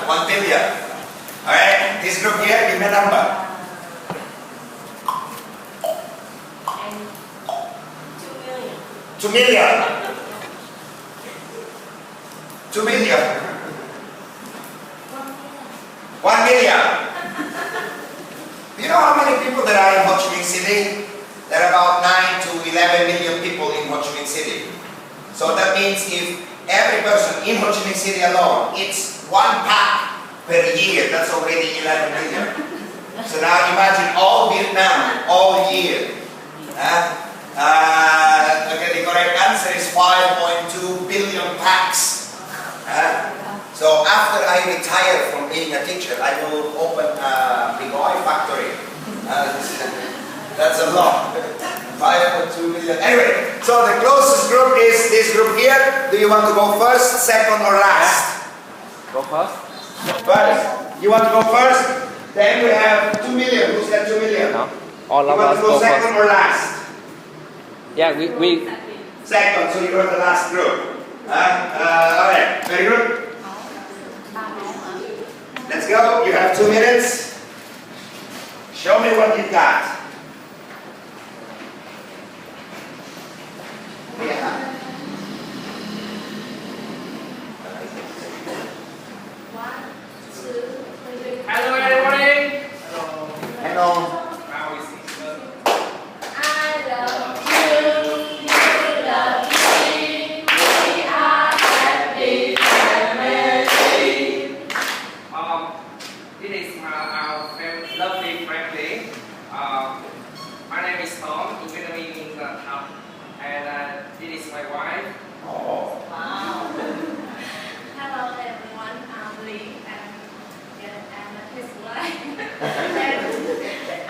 1 billion. Alright, this group here, give me a number. And 2 million. 2 million. 2 million. 1 million. Do you know how many people there are in Ho Chi Minh City? There are about 9 to 11 million people in Ho Chi Minh City. So that means if every person in Ho Chi Minh City alone eats 1 pack per year, that's already 11 million. So now imagine all Vietnam, all year. Okay, the correct answer is 5.2 billion packs. So after I retire from being a teacher, I will open a big oil factory. That's a lot. 5.2 million. Anyway, so the closest group is this group here. Do you want to go first, second, or last? Go first. First. You want to go first? Then we have 2 million. Who's got 2 million? No. All you of want us to go go second first. or last? Yeah, we Second, so you're the last group. Alright, very good. Let's go. You have 2 minutes. Show me what you got. Yeah. 1, 2, 3. Hello everybody. Hello. How is it? I love you. You love me. We are happy family. This is our lovely family. My name is Tom. In Vietnamese means Tom. And this is my wife. Oh. Wow. Hello everyone. I'm Lee and his wife. And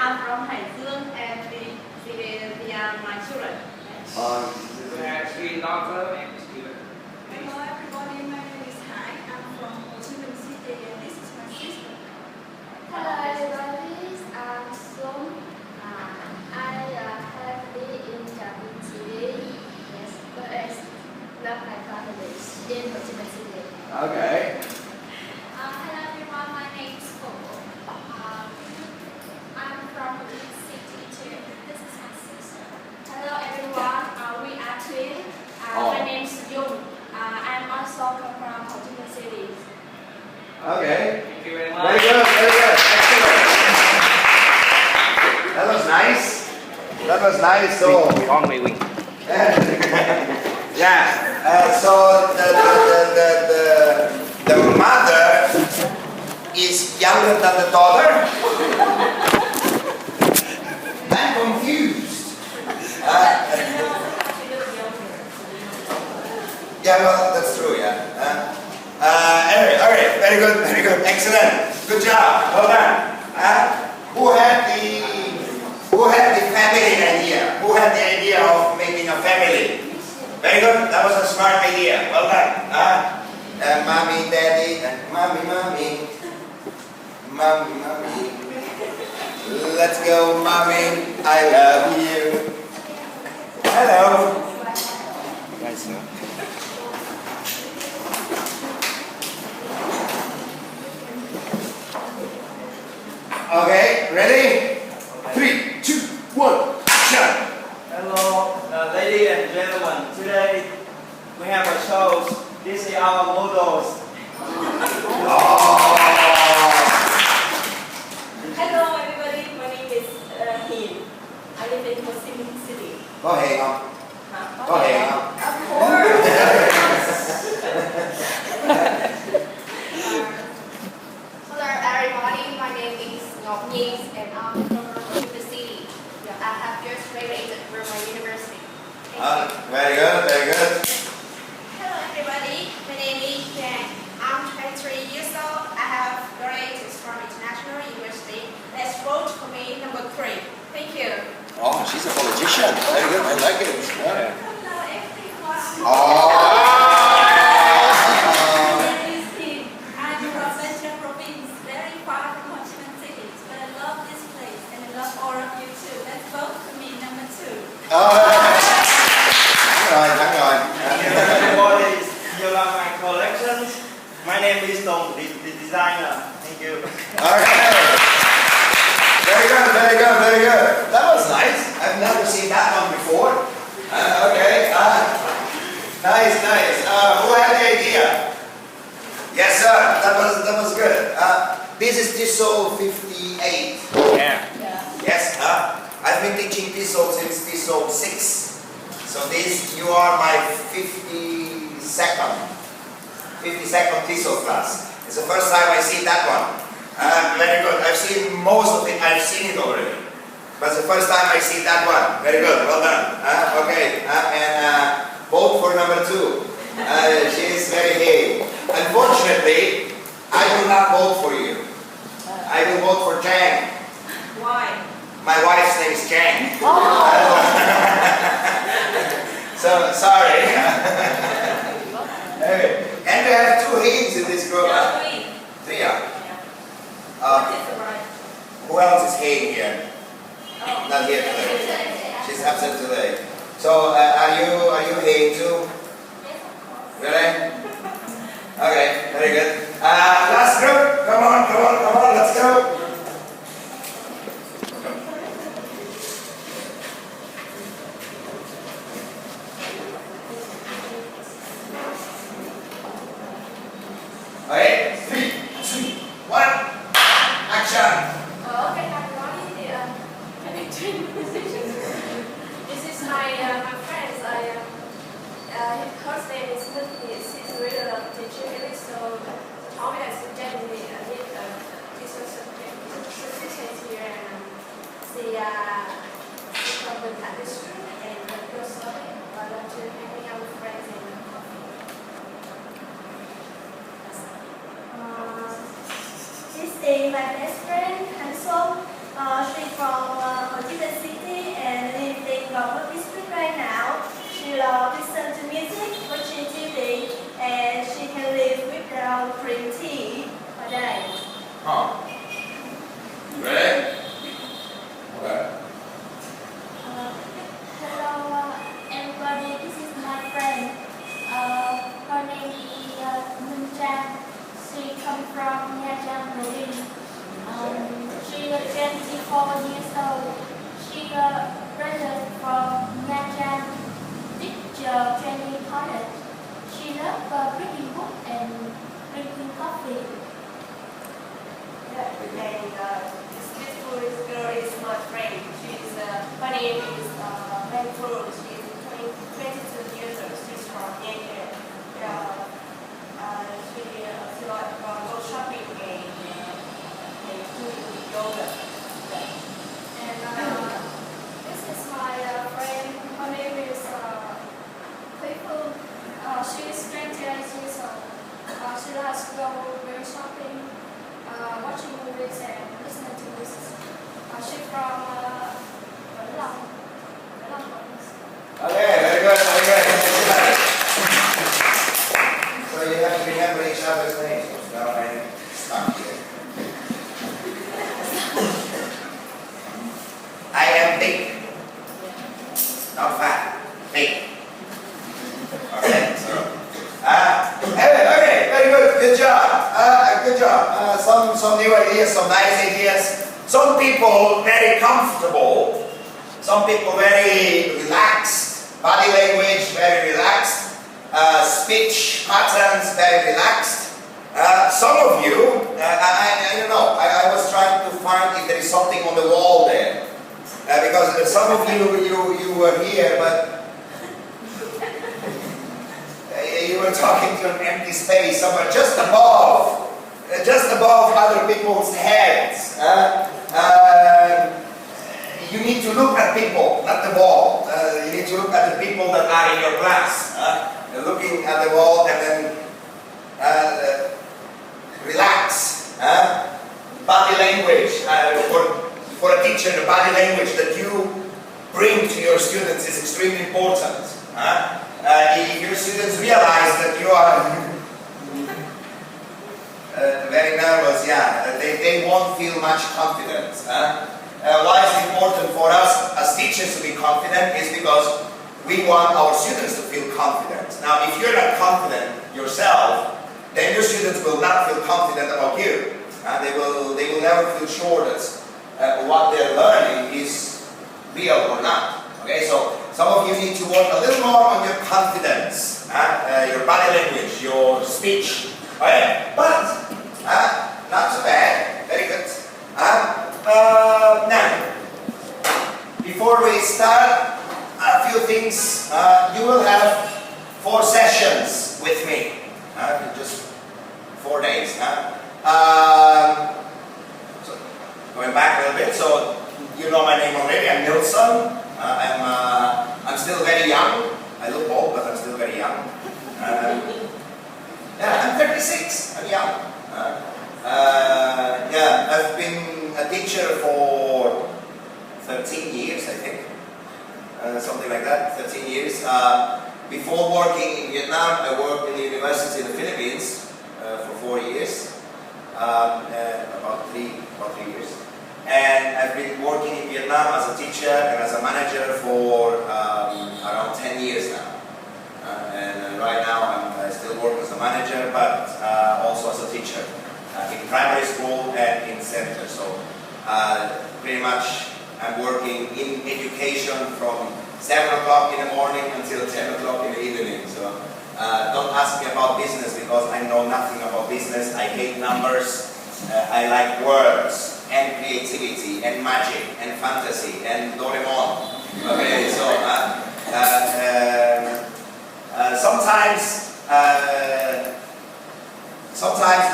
I'm from Hải Dương and they are my children. We have 3 daughters and 2 children. Hello everybody, my name is Hai. I'm from Ho Chi Minh City and this is my sister. Hello everybody, I'm Sung. I have been in Japan City. Yes, but I love my family in Ho Chi Minh City. Okay. Hello everyone, my name is Ko. I'm from Ho Chi Minh City too. This is my sister. Hello everyone, we are twins. My name is Jung. I'm also come from Ho Chi Minh City. Okay. Thank you very much. Very good, very good. Excellent. That was nice. That was nice. So, We only win. yeah. So the mother is younger than the daughter. I'm confused. Yeah, well, that's true. Yeah. Anyway, all right. Very good. Very good. Excellent. Good job. Well done. Who had the family idea? Who had the idea of making a family? Very good. That was a smart idea. Well done. Mommy, daddy, and mommy. Let's go, mommy. I love you. Hello. Nice, no? Okay, ready? 3, 2, 1, action! Hello, ladies and gentlemen. Today we have a show. These are our models. Oh. Hello everybody, my name is Hin. I live in Ho Chi Minh City. Có hề không? Huh? Có hề không? Of course. Hello everybody, my name is Ngọc Nhi and I'm from Ho Chi Minh City. I have just graduated from my university. Very good, very good. Hello everybody, my name is Jan. I'm 23 years old. I have graduated from International University. Let's vote for me number 3. Thank you. Oh, she's a politician. Very good, I like it. Yeah. Hello everyone. Oh. My name is Hin. I'm from Central Province, very far from Ho Chi Minh City. But I love this place and I love all of you too. Let's vote for me number 2. Thắng rồi. Everybody, you love my collections. My name is Tom. This designer. Thank you. Okay. Very good, very good, very good. That was nice. I've never seen that one before. Okay. Nice, nice. Who had the idea? Yes, sir. That was good. This is TESOL 58. Yeah. Yes. I've been teaching TESOL since TESOL 6. So you are my 52nd TESOL class. It's the first time I see that one. Very good. I've seen most of it. I've seen it already. But it's the first time I see that one. Very good. Well done. Okay. And vote for number 2. She is very gay. Unfortunately, I will not vote for you. I will vote for Chang. Why? My wife's name is Chang. So, sorry. And we have 2 Hayes in this group. 3 are. What is the right? Who else is Hayes here? Oh. Not here today. She's absent today. So, are you Hayes too? Really? Okay, very good. Last group. Come on, let's go. Okay, 3, 2, 1, action! Okay, I'm Ronnie, connecting musician. This is my friend. Her name is Nilson. She's really love teaching English, so told me that suggested me I need a teacher certificate here, and she from the tradition and the philosophy. I love to hang out with friends and coffee. This is my best friend, Nilson. She's from Ho Chi Minh City and lives in Gò District right now. She loves listen to music, watching TV, and she can live without green tea a day. Huh. Really? Okay. Hello, everybody. This is my friend. Her name is Nilson. She comes from Nha Trang, Province. She is 24 years old. She graduated from Nha Trang Teacher Training College. She loves reading books and drinking coffee. Yeah, and this beautiful girl is my friend. Her name is Mayful. She is 22 years old. She's from India. She like go shopping and do yoga. And this is my friend. Her name is Mayful. She is 28 years old. She likes to go shopping, watching movies, and listening to music. She's from Vĩnh Long. Okay, very good, very good. So you have to remember each other's names. Now I stop here. I am big. Not fat. Big. Okay, so. Okay, very good. Good job. Good job. Some new ideas, some nice ideas. Some people very comfortable. Some people very relaxed. Body language very relaxed. Speech patterns very relaxed. Some of you, I don't know. I was trying to find if there is something on the wall there. Because some of you were here, but you were talking to an empty space somewhere just above other people's heads. You need to look at people, not the wall. You need to look at the people that are in your class. Looking at the wall and then relax. Body language. For a teacher, the body language that you bring to your students is extremely important. If your students realize that you are very nervous, they won't feel much confidence. Why it's important for us as teachers to be confident is because we want our students to feel confident. Now, if you're not confident yourself, then your students will not feel confident about you. They will never feel sure that what they're learning is real or not. Okay, so some of you need to work a little more on your confidence, your body language, your speech. Okay, but not too bad. Very good. Now, before we start, a few things. You will have 4 sessions with me. Just 4 days. So going back a little bit, so you know my name already. I'm Nilson. I'm still very young. I look old, but I'm still very young. Yeah, I'm 36. I'm young. Yeah, I've been a teacher for 13 years, I think. Something like that. 13 years. Before working in Vietnam, I worked in the university in the Philippines for 4 years. About three years. And I've been working in Vietnam as a teacher and as a manager for around 10 years now. And right now I still work as a manager, but also as a teacher in primary school and in center. So pretty much I'm working in education from 7 o'clock in the morning until 10 o'clock in the evening. So don't ask me about business because I know nothing about business. I hate numbers. I like words and creativity and magic and fantasy and Doraemon. Okay, so sometimes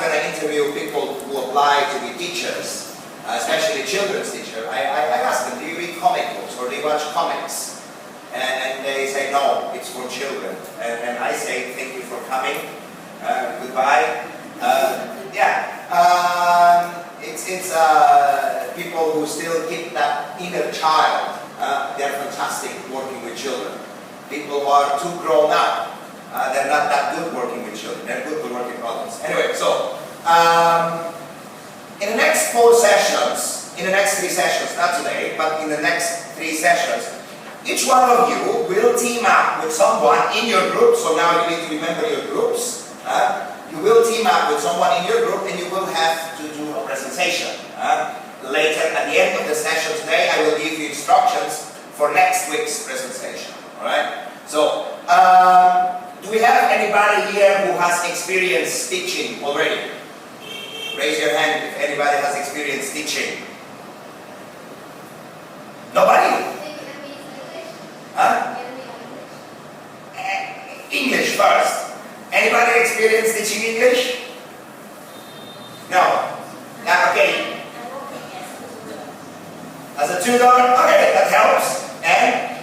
when I interview people who apply to be teachers, especially children's teacher, I ask them, do you read comic books or do you watch comics? And they say, no, it's for children. And I say, thank you for coming. Goodbye. It's people who still keep that inner child. They're fantastic working with children. People who are too grown up, they're not that good working with children. They're good with working with adults. Anyway, so in the next 4 sessions, in the next 3 sessions, not today, but in the next 3 sessions, each one of you will team up with someone in your group. So now you need to remember your groups. You will team up with someone in your group and you will have to do a presentation. Later, at the end of the session today, I will give you instructions for next week's presentation. Alright? So, do we have anybody here who has experience teaching already? Raise your hand if anybody has experience teaching. Nobody? Huh? English first. Anybody experience teaching English? No. Okay. As a tutor? Okay, that helps. And?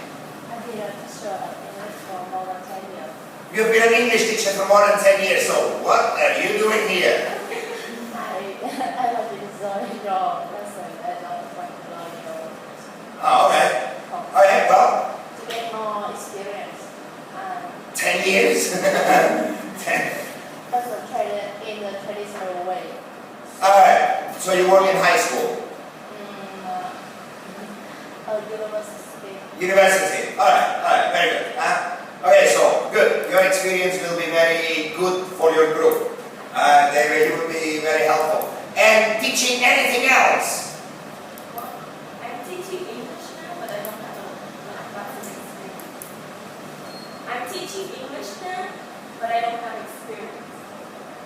I've been a teacher of English for more than 10 years. You've been an English teacher for more than 10 years, so what are you doing here? I have been enjoying your lesson and I want to learn your Oh, okay. Okay, well. to get more experience. 10 years? 10. Also train in the traditional way. Alright, so you work in high school? University. University. Alright, very good. Okay, so good. Your experience will be very good for your group. They will be very helpful. And teaching anything else? I'm teaching English now, but I don't have a experience. I'm teaching English now, but I don't have experience.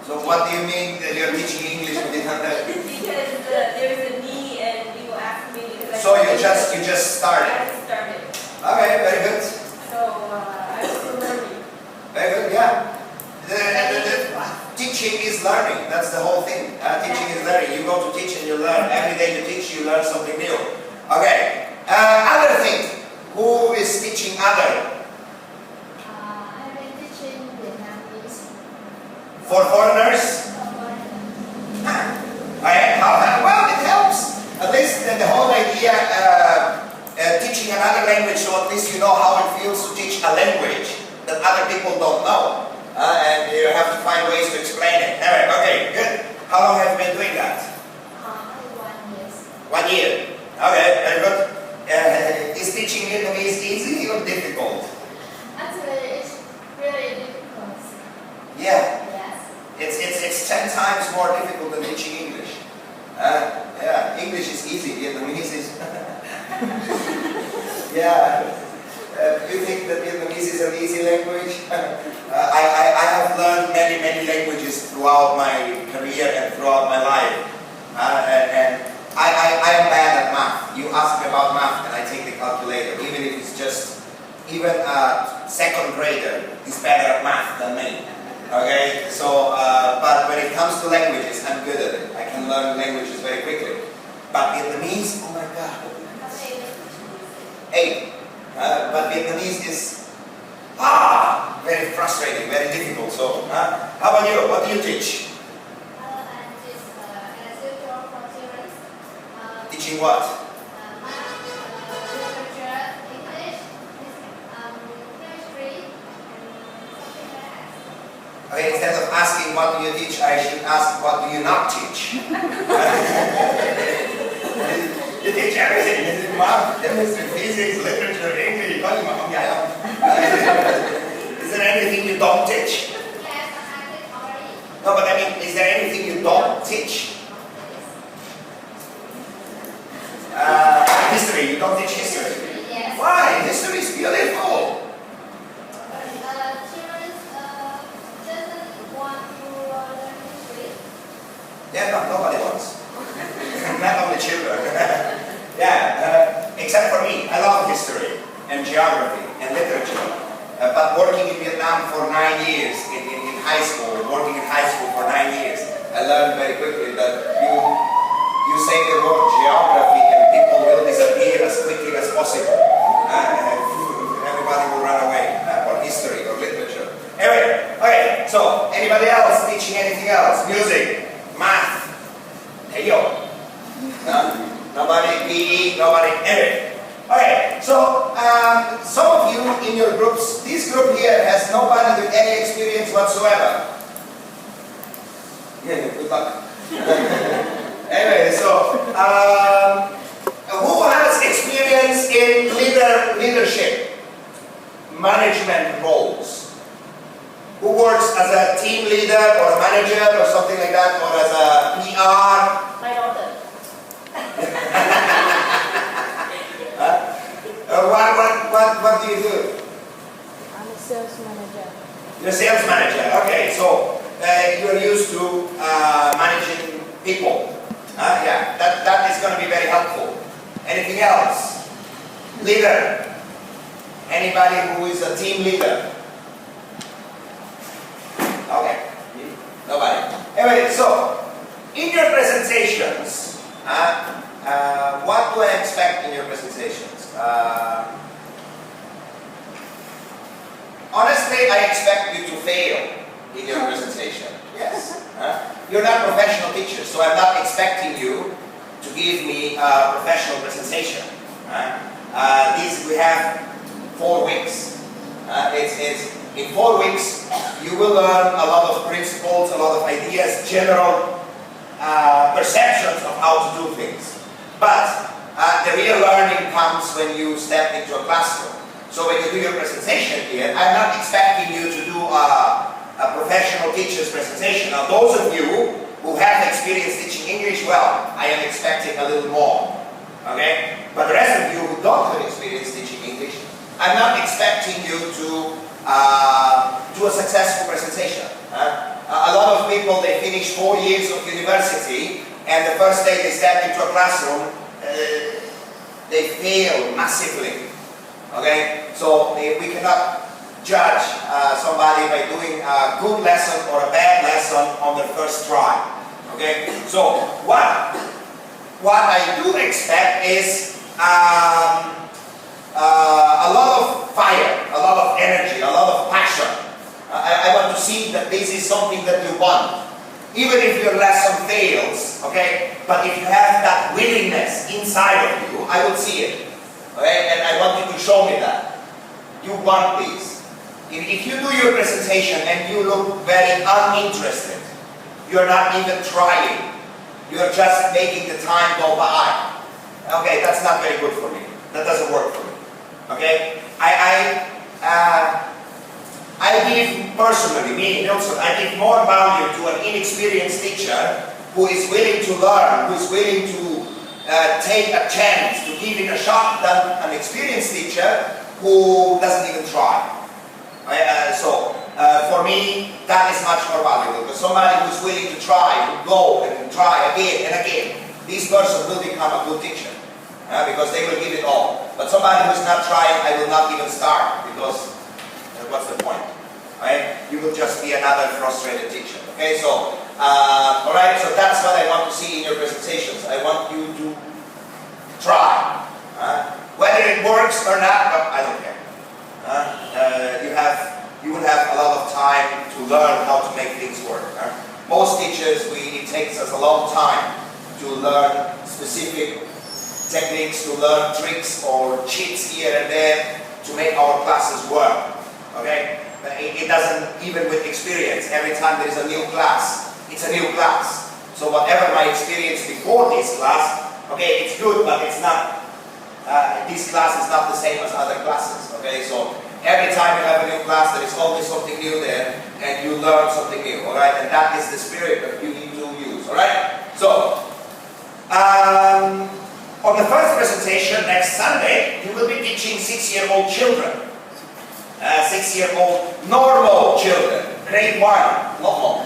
So what do you mean that you're teaching English but you don't have? Because there is a need and people ask me because So you just started? I just started. Okay, very good. So I'm still learning. Very good, yeah. Teaching is learning. That's the whole thing. Teaching is learning. You go to teach and you learn. Every day you teach, you learn something new. Okay. Other thing. Who is teaching other? I've been teaching Vietnamese. For foreigners? Well, it helps. At least the whole idea, teaching another language, so at least you know how it feels to teach a language that other people don't know. And you have to find ways to explain it. Anyway, okay, good. How long have you been doing that? 1 year. 1 year. Okay, very good. Is teaching Vietnamese easy or difficult? Actually, it's really difficult. Yeah. Yes. It's it's 10 times more difficult than teaching English. Yeah, English is easy, Vietnamese is... yeah. You think that Vietnamese is an easy language? I have learned many languages throughout my career and throughout my life. And I am bad at math. You ask me about math and I take the calculator, even if it's just, even a second grader is better at math than me. Okay, so, but when it comes to languages, I'm good at it. I can learn languages very quickly. But Vietnamese, oh my God. 8. But Vietnamese is, very frustrating, very difficult. So, how about you? What do you teach? I teach education for children. Teaching what? Math, literature, English, chemistry, and something like that. Okay, instead of asking what do you teach, I should ask what do you not teach? You teach everything. You teach math, chemistry, physics, literature, English. Is there anything you don't teach? Yes, I teach already. No, but I mean, is there anything you don't teach? History. You don't teach history. Yes. Why? History is beautiful. Children doesn't want to learn history. Yeah, no, nobody wants. Not only children. Yeah, except for me. I love history and geography and literature. But working in Vietnam for 9 years in high school, working in high school for 9 years, I learned very quickly that you say the word geography and people will disappear as quickly as possible. Everybody will run away, or history or literature. Anyway, okay, so anybody else teaching anything else? Music, math, hey yo. No? Nobody PE, nobody anyway. Okay, so some of you in your groups, this group here has nobody with any experience whatsoever. Yeah, good luck. Anyway, so who has experience in leadership, management roles? Who works as a team leader or a manager or something like that, or as a PR? My daughter. What do you do? I'm a sales manager. You're a sales manager. Okay, so you're used to managing people. Yeah, that is going to be very helpful. Anything else? Leader. Anybody who is a team leader? Okay, nobody. Anyway, so in your presentations, what do I expect in your presentations? Honestly, I expect you to fail in your presentation. Yes. You're not professional teachers, so I'm not expecting you to give me a professional presentation. We have 4 weeks. In 4 weeks, you will learn a lot of principles, a lot of ideas, general perceptions of how to do things. But the real learning comes when you step into a classroom. So when you do your presentation here, I'm not expecting you to do a professional teacher's presentation. Now those of you who have experience teaching English, well, I am expecting a little more. Okay? But the rest of you who don't have experience teaching English, I'm not expecting you to do a successful presentation. A lot of people, they finish 4 years of university and the first day they step into a classroom, they fail massively. Okay, so we cannot judge somebody by doing a good lesson or a bad lesson on their first try. Okay, so what I do expect is a lot of fire, a lot of energy, a lot of passion. I want to see that this is something that you want. Even if your lesson fails, okay, but if you have that willingness inside of you, I will see it. Okay, and I want you to show me that. You want this. If you do your presentation and you look very uninterested, you're not even trying, you're just making the time go by. Okay, that's not very good for me. That doesn't work for me. Okay? I give personally, me, Nilson, I give more value to an inexperienced teacher who is willing to learn, who is willing to take a chance, to give it a shot, than an experienced teacher who doesn't even try. For me, that is much more valuable, because somebody who's willing to try, to go and try again and again, this person will become a good teacher, because they will give it all. But somebody who's not trying, I will not even start, because what's the point? Right? You will just be another frustrated teacher. Okay, so alright, so that's what I want to see in your presentations. I want you to try. Whether it works or not, I don't care. You will have a lot of time to learn how to make things work. Most teachers, it takes us a long time to learn specific techniques, to learn tricks or cheats here and there to make our classes work. Okay? It doesn't, even with experience, every time there is a new class, it's a new class. So whatever my experience before this class, okay, it's good, but it's not, this class is not the same as other classes. Okay, so every time you have a new class, there is always something new there, and you learn something new, alright? And that is the spirit that you need to use, alright? So, on the first presentation next Sunday, you will be teaching 6-year-old children. 6-year-old normal children, grade 1, normal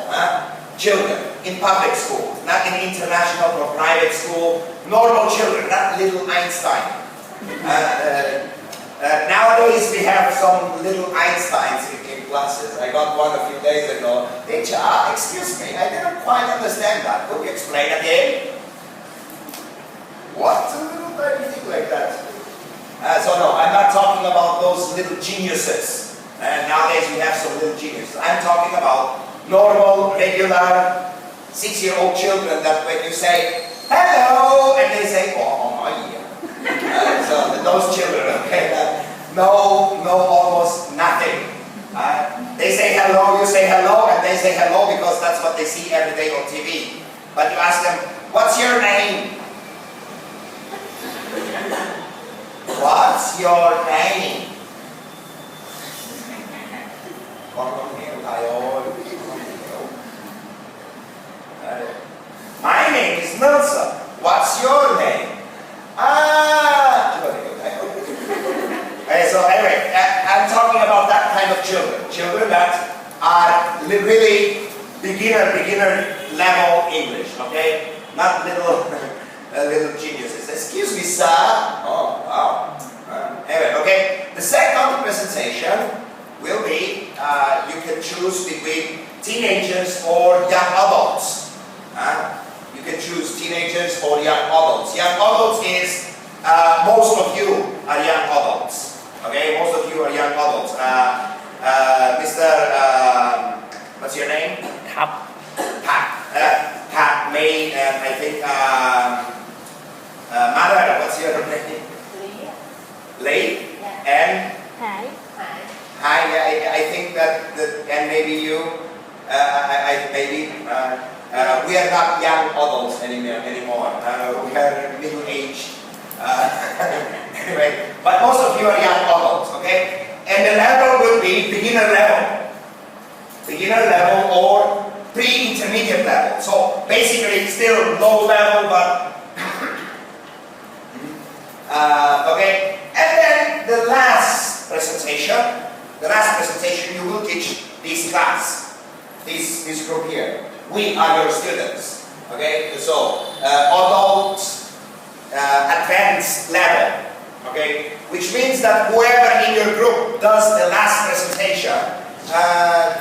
children in public school, not in international or private school, normal children, not little Einstein. Nowadays we have some little Einsteins in classes. I got one a few days ago. Teacher, excuse me, I didn't quite understand that. Could you explain again? What? A little tiny thing like that. So no, I'm not talking about those little geniuses. Nowadays we have some little geniuses. I'm talking about normal, regular, 6-year-old children that when you say, hello, and they say, oh my yeah. So those children, okay, know almost nothing. They say hello, you say hello, and they say hello because that's what they see every day on TV. But you ask them, what's your name? What's your name? My name is Nilson. What's your name? So anyway, I'm talking about that kind of children. Children that are really beginner level English, okay? Not little geniuses. Excuse me, sir. Oh, wow. Anyway, okay. The second presentation will be, you can choose between teenagers or young adults. You can choose teenagers or young adults. Young adults is, most of you are young adults. Okay, most of you are young adults. What's your name? Thap. Thap, May, and I think, Mother, what's your name? Lee? Yeah. And? Hi. Hi, I think that, and maybe you, we are not young adults anymore. We are middle-aged. Anyway, but most of you are young adults, okay? And the level will be beginner level or pre-intermediate level. So basically it's still low level, but okay. And then the last presentation you will teach this class, this group here. We are your students, okay? So adult, advanced level, okay? Which means that whoever in your group does the last presentation,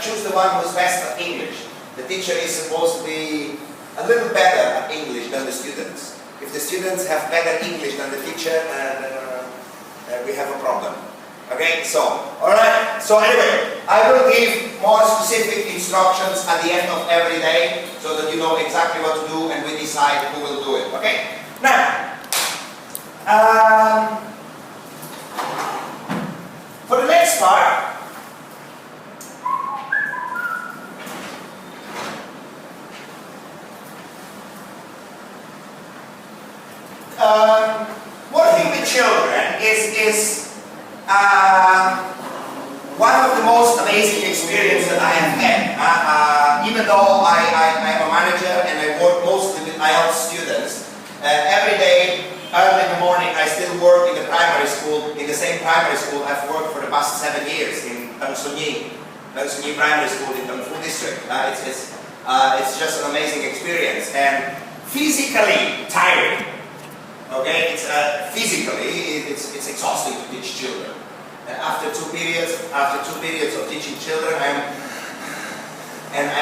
choose the one who's best at English. The teacher is supposed to be a little better at English than the students. If the students have better English than the teacher, we have a problem. Okay, so, alright, so anyway, I will give more specific instructions at the end of every day so that you know exactly what to do and we decide who will do it, okay? Now, for the next part, working with children is one of the most amazing experiences that I have had. Even though I'm a manager and I work mostly with IELTS students, every day, early in the morning, I still work in the primary school, in the same primary school I've worked for the past 7 years in Nilson Primary School in the Fu District. It's just an amazing experience and physically tiring. Okay, it's it's exhausting to teach children. After two periods of teaching children, I'm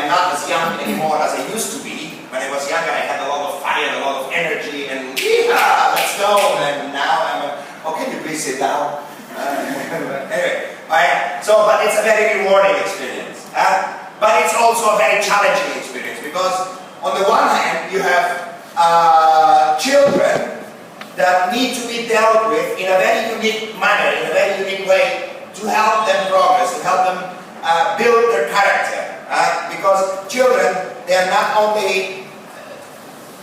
not as young anymore as I used to be. When I was younger, I had a lot of fire, a lot of energy, and yeah, let's go. And now oh, can you please sit down? Anyway, but it's a very rewarding experience. But it's also a very challenging experience because on the one hand, you have children that need to be dealt with in a very unique manner, in a very unique way, to help them progress, to help them build their character. Because children, they are not only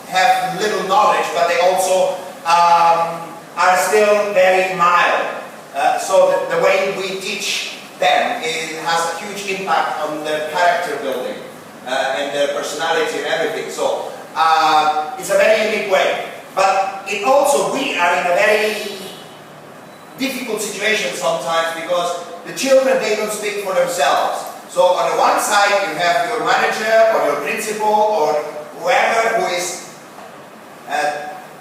have little knowledge, but they also are still very mild. So the way we teach them, it has a huge impact on their character building and their personality and everything. So it's a very unique way. But it also, we are in a very difficult situation sometimes because the children, they don't speak for themselves. So on the one side, you have your manager or your principal or whoever who is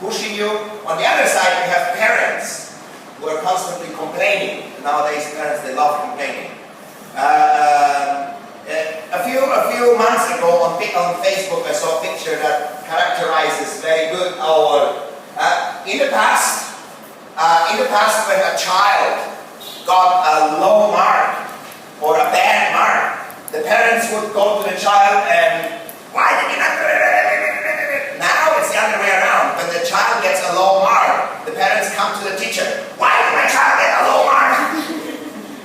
pushing you. On the other side, you have parents who are constantly complaining. Nowadays, parents, they love complaining. A few months ago on Facebook, I saw a picture that characterizes very good our. In the past, when a child got a low mark or a bad mark, the parents would go to the child and, why did you not do it? Now it's the other way around. When the child gets a low mark, the parents come to the teacher. Why did my child get a low mark?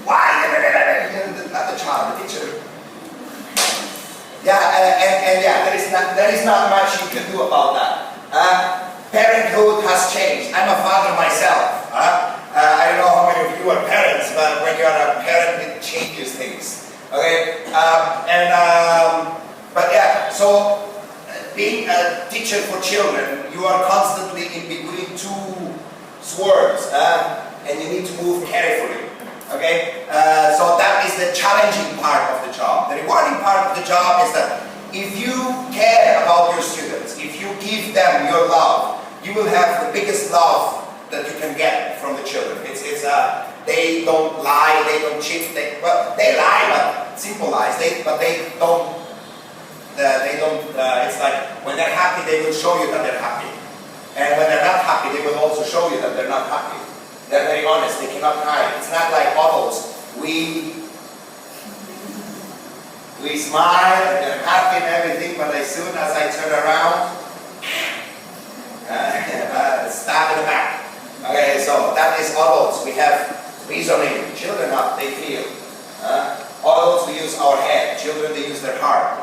Why? Not the child, the teacher. Yeah, and yeah, there is not much you can do about that. Parenthood has changed. I'm a father myself. I don't know how many of you are parents, but when you are a parent, it changes things. Okay, but yeah. So being a teacher for children, you are constantly in between two swords, and you need to move carefully. Okay, so that is the challenging part of the job. The rewarding part of the job is that if you care about your students, if you give them your love, you will have the biggest love that you can get from the children. They don't lie, they don't cheat. They lie, but simple lies. But they don't. It's like when they're happy, they will show you that they're happy, and when they're not happy, they will also show you that they're not happy. They're very honest. They cannot hide. It's not like adults. We smile and they're happy and everything, but as soon as I turn around, stab in the back. Okay, so that is adults. We have reasoning. Children, they feel. Adults, we use our head. Children, they use their heart.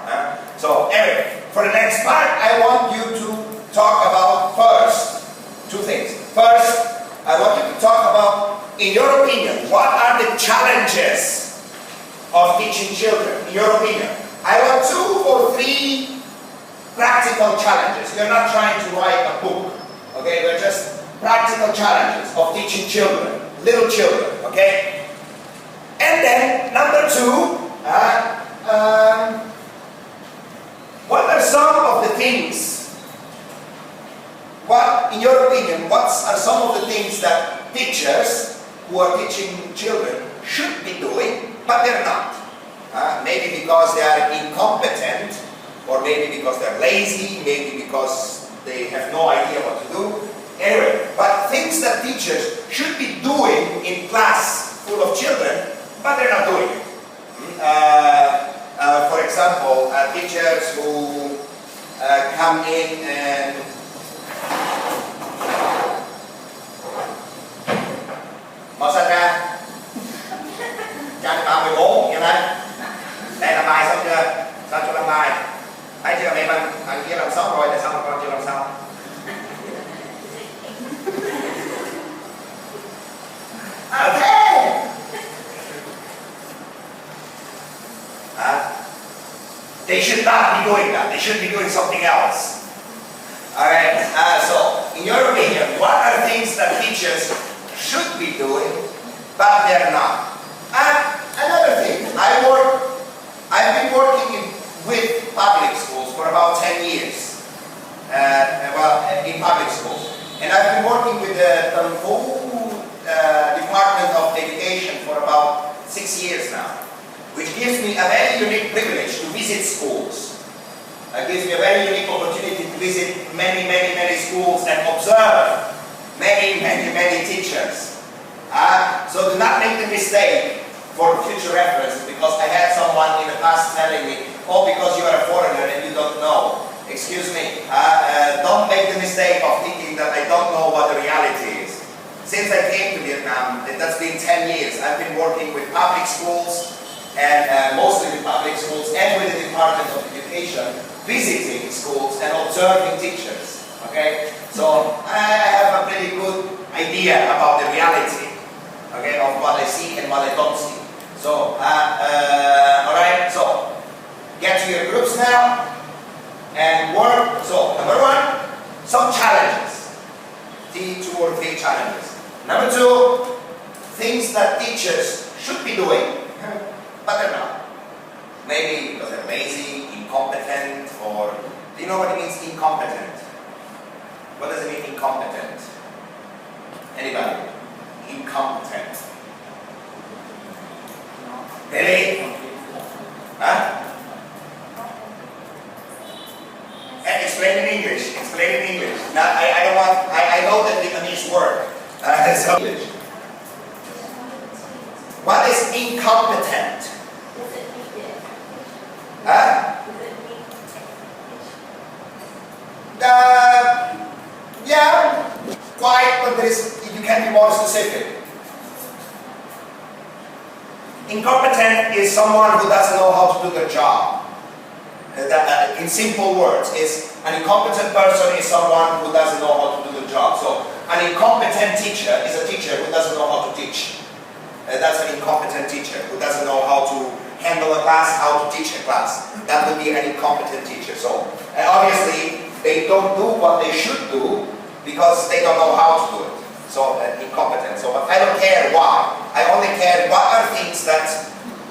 So anyway, for the next part, I want you to talk about first two things. First, I want you to talk about, in your opinion, what are the challenges of teaching children, in your opinion? I want 2 or 3 practical challenges. We're not trying to write a book, okay? We're just practical challenges of teaching children, little children, okay? And then, number 2, what are some of the things, in your opinion, what are some of the things that teachers who are teaching children should be doing, but they're not? Maybe because they are incompetent, or maybe because they're lazy, maybe because they have no idea what to do. Anyway, but things that teachers should be doing in class full of children, but they're not doing it. For example, teachers who come in and mở sách ra cho anh bạn 14 như thế. Đây làm bài xong chưa? Sao cho làm bài? Thấy chưa mẹ bạn kia làm xong rồi, tại sao mà con chưa làm xong? Thế should be doing something else. Alright, so in your opinion, what are things that teachers should be doing, but they're not? And another thing, I've been working with public schools for about 10 years. In public schools. And I've been working with the whole Department of Education for about 6 years now, which gives me a very unique privilege to visit schools. It gives me a very unique opportunity to visit many schools and observe many teachers. So do not make the mistake for future reference, because I had someone in the past telling me, oh, because you are a foreigner and you don't know. Excuse me, don't make the mistake of thinking that I don't know what the reality is. Since I came to Vietnam, that's been 10 years, I've been working with public schools, and mostly with public schools and with the Department of Education, visiting schools and observing teachers. Okay, so I have a pretty good idea about the reality, okay, of what I see and what I don't see. So, alright, so get to your groups now and work. So, number one, some challenges. 2 or 3 challenges. Number 2, things that teachers should be doing, but they're not. Maybe because they're lazy, incompetent, or do you know what it means, incompetent? What does it mean, incompetent? Anybody? Incompetent. Really? Huh? And explain in English. Explain in English. Now, I know that Vietnamese word. So English. What is incompetent? Huh? Yeah, quite, but you can be more specific. Incompetent is someone who doesn't know how to do their job. In simple words, an incompetent person is someone who doesn't know how to do the job. So an incompetent teacher is a teacher who doesn't know how to teach. That's an incompetent teacher who doesn't know how to handle a class, how to teach a class. That would be an incompetent teacher. So obviously they don't do what they should do because they don't know how to do it. So incompetent. So but I don't care why. I only care what are things that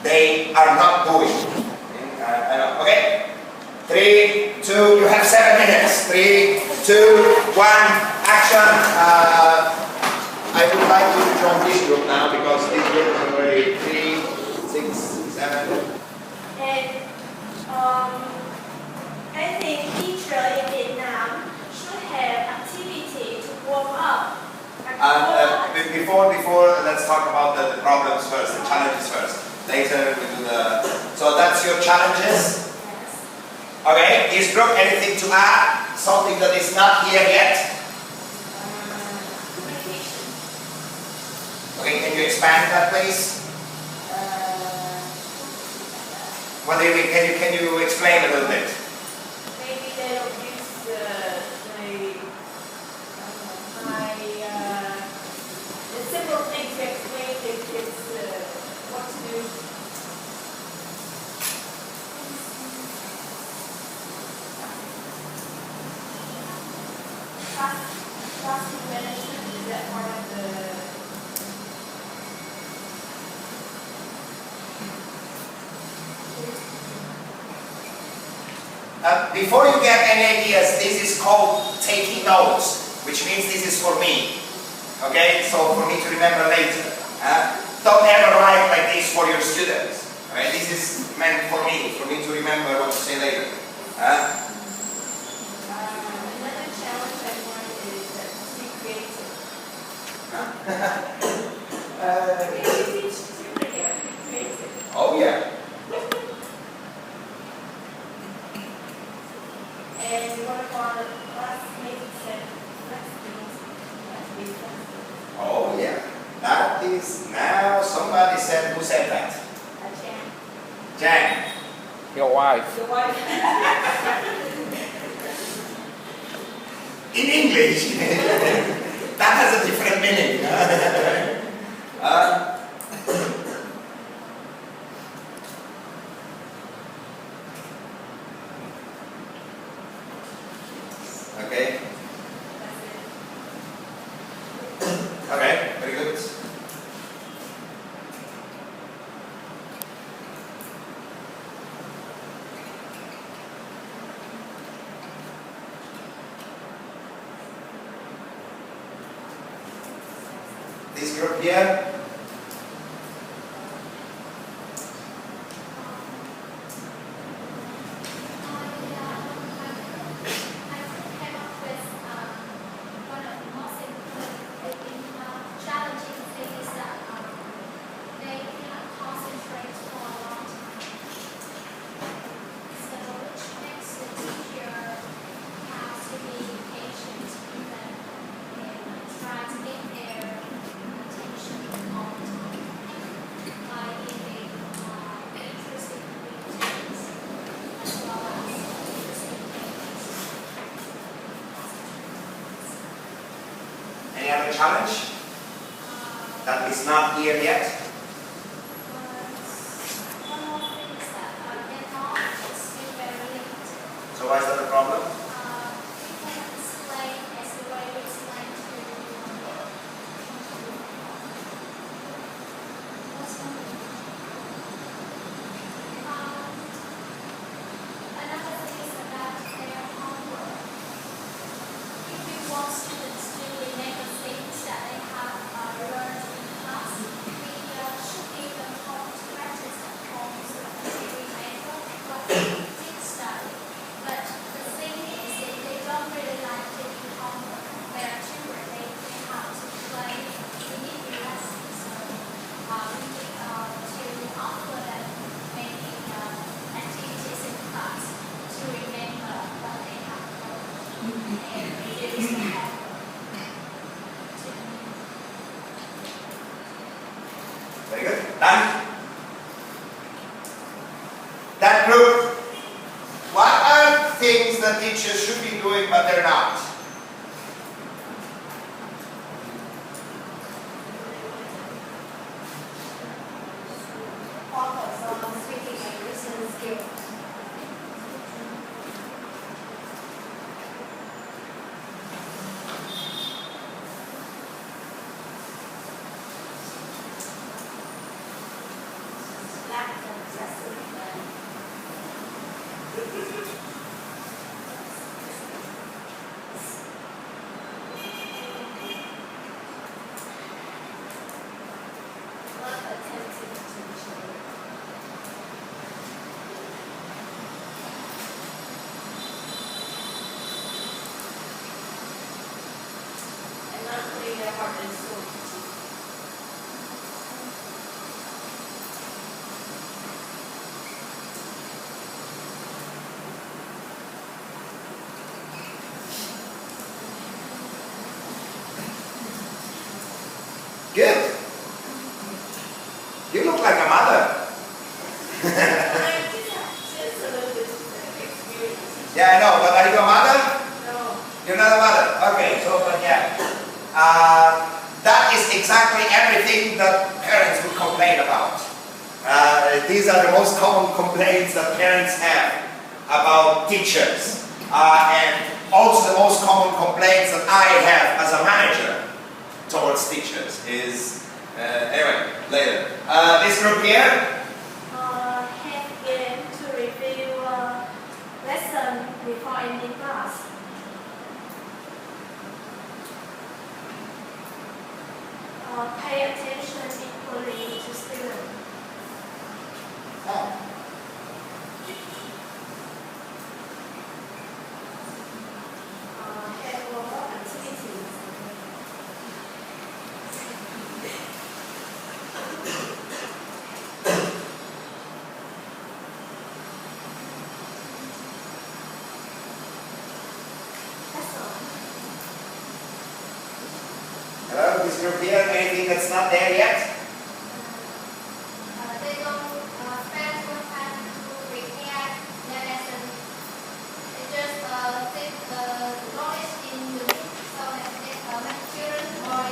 they are not doing. Okay? 3, 2, you have 7 minutes. 3, 2, 1, action. I would like you to join this group now because this group is already 3, 6, 7. And I think teacher in Vietnam should have activity to warm up. Before, let's talk about the problems first, the challenges first. Later we do the. So that's your challenges. Okay, is Brooke anything to add? Something that is not here yet? Okay, can you expand that, please? What do you mean? Can you explain a little bit? Maybe they don't use the simple things to explain to kids what to do. Classroom management, is that part of the... Before you get any ideas, this is called taking notes, which means this is for me. Okay, so for me to remember later. Don't ever write like this for your students. Okay? This is meant for me to remember what to say later. Another challenge I want is to be creative. Creative. Oh yeah. And one of our classmates said, let's be flexible. Oh yeah. That is now somebody said, who said that? Jan. Jan. Your wife. Your wife. In English, that has a different meaning. This group here. Any other challenge that is not here yet? So why is that a problem? Very good. Done. That group, what are things that teachers should be doing but they're not? Focus on speaking and listening skills. Good. You look like a mother. Yeah, I know, but are you a mother? No. You're not a mother. Okay, so, but yeah. That is exactly everything that parents would complain about. These are the most common complaints that parents have about teachers. And also the most common complaints that I have as a manager towards teachers is, anyway, later. This group here, Have game to review lesson before ending class. Pay attention equally to students. Have work activities. That's all. hello, this group here, anything that's not there yet? They don't spend more time to prepare their lesson. They just take the knowledge in unit so that they make children more.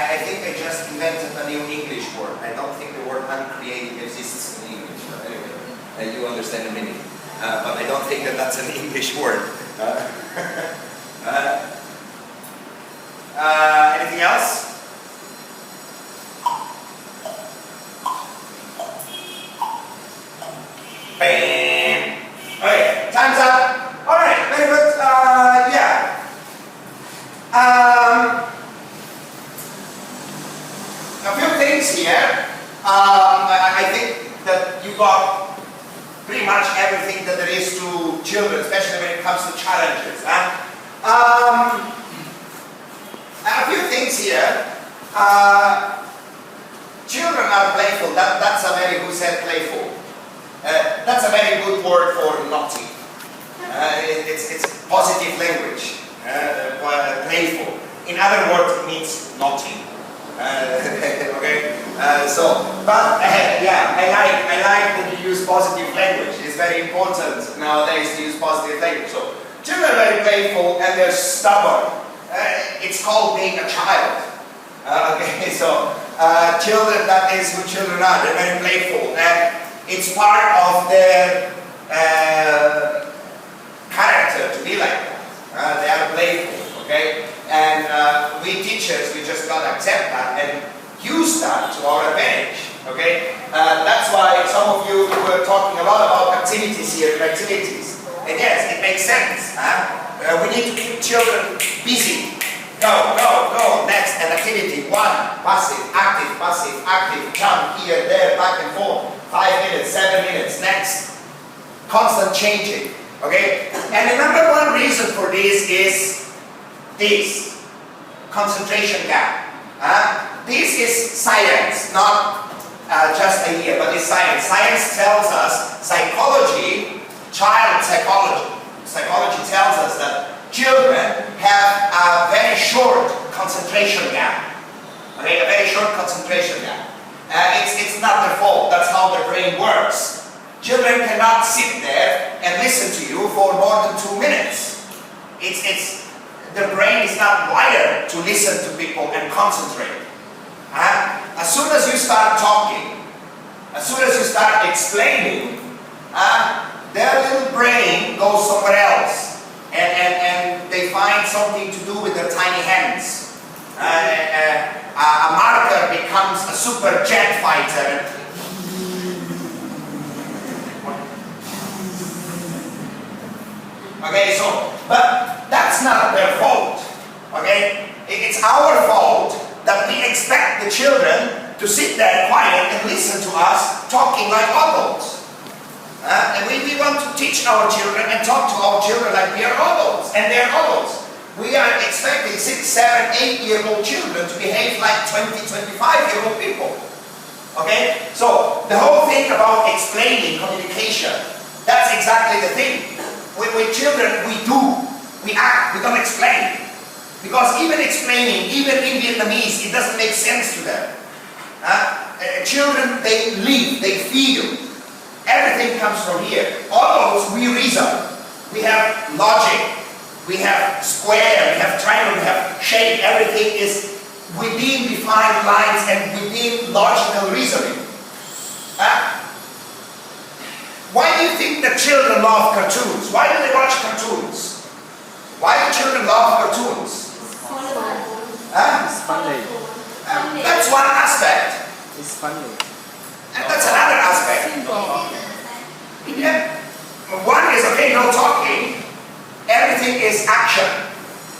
I think I just invented a new English word. I don't think the word uncreative exists in English. But anyway, you understand the meaning. But I don't think that that's an English word. Anything else? Bam. Okay, time's up. All right, very good. Yeah. A few things here. I think that you got pretty much everything that there is to children, especially when it comes to challenges. A few things here. Children are playful. That's a very good said playful. That's a very good word for naughty. It's positive language. Playful. In other words, it means naughty. Okay. Yeah, I like that you use positive language. It's very important nowadays to use positive language. So children are very playful and they're stubborn. It's called being a child. Okay, so children, that is who children are. They're very playful, and it's part of their character to be like that. They are playful, okay? And we teachers, we just gotta accept that and use that to our advantage, okay? That's why some of you were talking a lot about activities here, activities. And yes, it makes sense. We need to keep children busy. Go. Next, an activity. 1, passive, active, jump here, there, back and forth. 5 minutes, 7 minutes. Next, constant changing. Okay? And the number one reason for this is this concentration gap. This is science, not just idea, but it's science. Science tells us, child psychology tells us that children have a very short concentration gap. Okay, a very short concentration gap. It's not their fault. That's how their brain works. Children cannot sit there and listen to you for more than 2 minutes. Their brain is not wired to listen to people and concentrate. As soon as you start talking, as soon as you start explaining, their little brain goes somewhere else. And they find something to do with their tiny hands. A marker becomes a super jet fighter. Okay, but that's not their fault. Okay, it's our fault that we expect the children to sit there quiet and listen to us talking like adults. And we want to teach our children and talk to our children like we are adults, and they're adults. We are expecting 6, 7, 8-year-old children to behave like 20, 25-year-old people. Okay? So, the whole thing about explaining communication, that's exactly the thing. With children, we act, we don't explain. Because even explaining, even in Vietnamese, it doesn't make sense to them. Children, they live, they feel. Everything comes from here. Adults, we reason. We have logic. We have square. We have triangle. We have shape. Everything is within defined lines and within logical reasoning. Why do you think that children love cartoons? Why do they watch cartoons? Why do children love cartoons? It's funny. That's one aspect. It's funny. And that's another aspect. Yeah. One is, okay, no talking. Everything is action.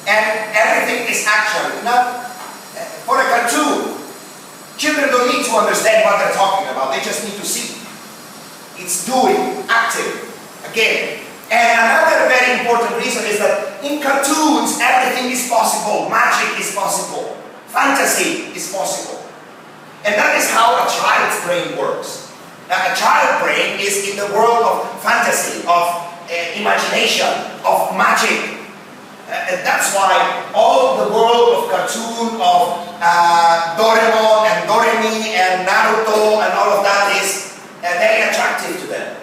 And everything is action. Not, for a cartoon, children don't need to understand what they're talking about. They just need to see. It's doing, active, again. And another very important reason is that in cartoons, everything is possible. Magic is possible. Fantasy is possible. And that is how a child's brain works. Now, a child brain is in the world of fantasy, of imagination, of magic. And that's why all the world of cartoon, of Doraemon and Doremi and Naruto and all of that is very attractive to them.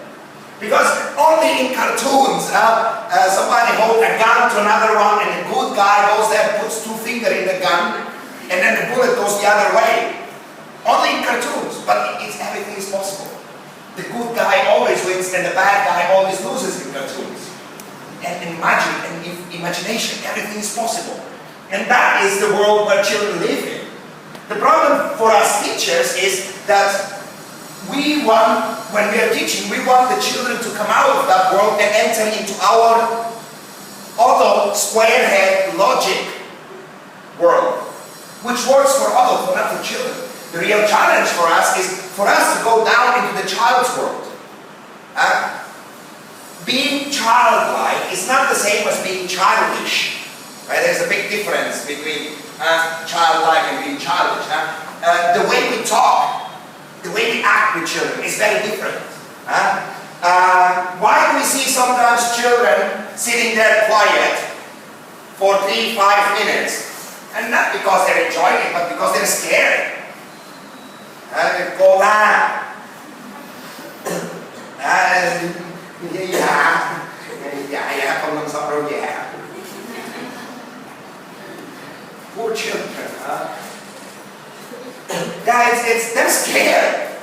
Because only in cartoons, somebody holds a gun to another one and the good guy goes there, puts 2 fingers in the gun, and then the bullet goes the other way. Only in cartoons, but everything is possible. The good guy always wins and the bad guy always loses in cartoons. And in magic and in imagination, everything is possible. And that is the world where children live in. The problem for us teachers is that we want, when we are teaching, we want the children to come out of that world and enter into our adult square-head logic world, which works for adults but not for children. The real challenge for us is for us to go down into the child's world. Being childlike is not the same as being childish. Right? There's a big difference between childlike and being childish. The way we talk, the way we act with children is very different. Why do we see sometimes children sitting there quiet for 3-5 minutes? And not because they're enjoying it, but because they're scared. Cô ta dạ không làm sao đâu dạ. Poor children. Guys, they're scared.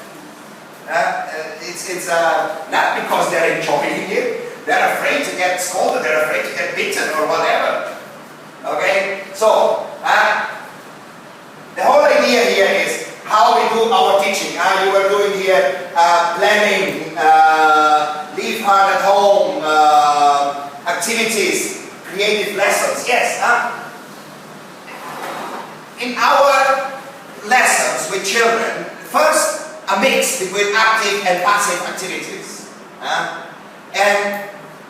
It's not because they're enjoying it. They're afraid to get scolded. They're afraid to get bitten or whatever. Okay, so the whole idea here is how we do our teaching. You were doing here planning, leave hard at home, activities, creative lessons. Yes. In our lessons with children, first a mix between active and passive activities.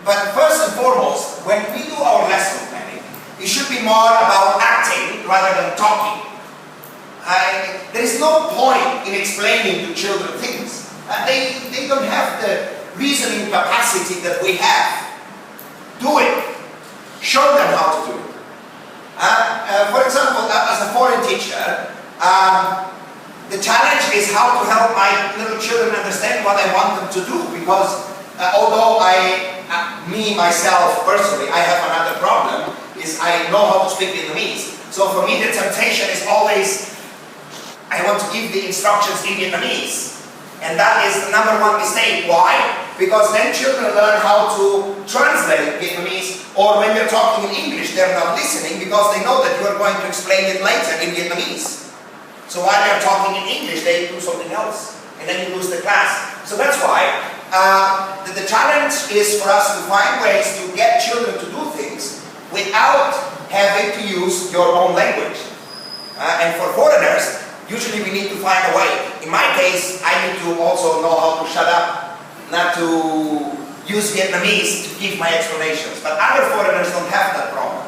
But first and foremost, when we do our lesson planning, it should be more about acting rather than talking. There is no point in explaining to children things. They don't have the reasoning capacity that we have. Do it. Show them how to do it. For example, as a foreign teacher, the challenge is how to help my little children understand what I want them to do, because although myself personally, I have another problem, is I know how to speak Vietnamese. So for me the temptation is always, I want to give the instructions in Vietnamese. And that is the number one mistake. Why? Because then children learn how to translate Vietnamese, or when they're talking in English, they're not listening because they know that you are going to explain it later in Vietnamese. So while they're talking in English, they do something else, and then you lose the class. So that's why the challenge is for us to find ways to get children to do things without having to use your own language. And for foreigners, usually we need to find a way. In my case, I need to also know how to shut up, not to use Vietnamese to give my explanations. But other foreigners don't have that problem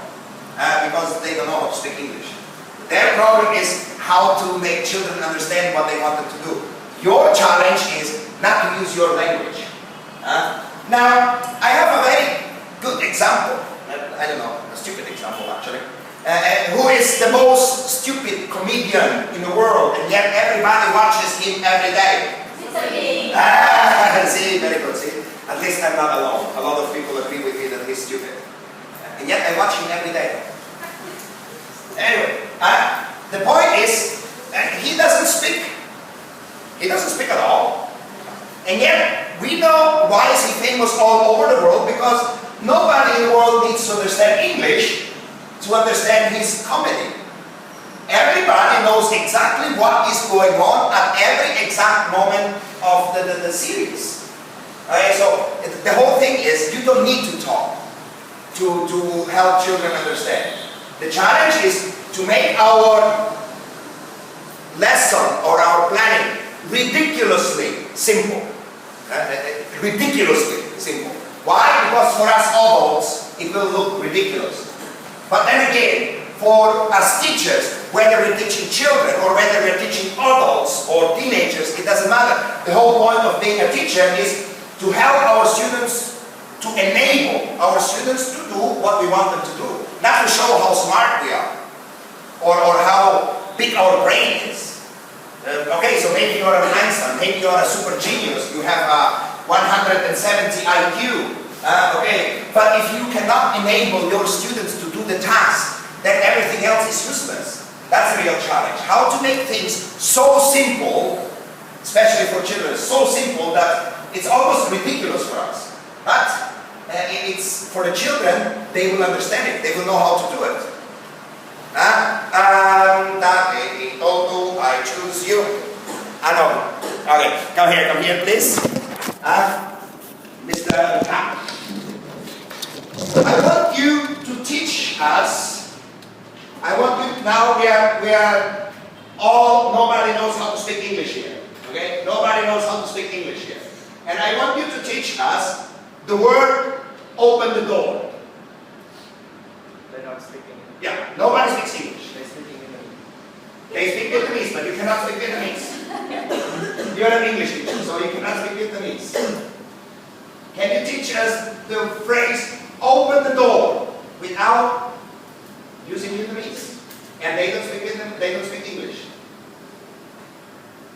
because they don't know how to speak English. Their problem is how to make children understand what they want them to do. Your challenge is not to use your language. Now, I have a very good example. I don't know, a stupid example actually. Who is the most stupid comedian in the world, and yet everybody watches him every day? See, very good. See, at least I'm not alone. A lot of people agree with me that he's stupid, and yet I watch him every day. Anyway, the point is, he doesn't speak. He doesn't speak at all, and yet we know why is he famous all over the world, because nobody in the world needs to understand English to understand his comedy. Everybody knows exactly what is going on at every exact moment of the series. Okay, so the whole thing is, you don't need to talk to help children understand. The challenge is to make our lesson or our planning ridiculously simple. Ridiculously simple. Why? Because for us adults, it will look ridiculous. But then again, for us teachers, whether we're teaching children or whether we're teaching adults or teenagers, it doesn't matter. The whole point of being a teacher is to help our students, to enable our students to do what we want them to do. Not to show how smart we are or how big our brain is. Okay, so maybe you're an Einstein, maybe you're a super genius, you have a 170 IQ. Okay, but if you cannot enable your students to do the task, then everything else is useless. That's the real challenge. How to make things so simple, especially for children, so simple that it's almost ridiculous for us. But it's for the children, they will understand it. They will know how to do it. come here, please. Mr. Tam. I want you to teach us. I want you, now we are all, nobody knows how to speak English here. Okay? Nobody knows how to speak English here. And I want you to teach us the word open the door. They don't speak English. Yeah, nobody speaks English. They speak English. They speak Vietnamese, but you cannot speak Vietnamese. You're an English teacher, so you cannot speak Vietnamese. Can you teach us the phrase, open the door, without using Vietnamese? And they don't speak Vietnamese, they don't speak English.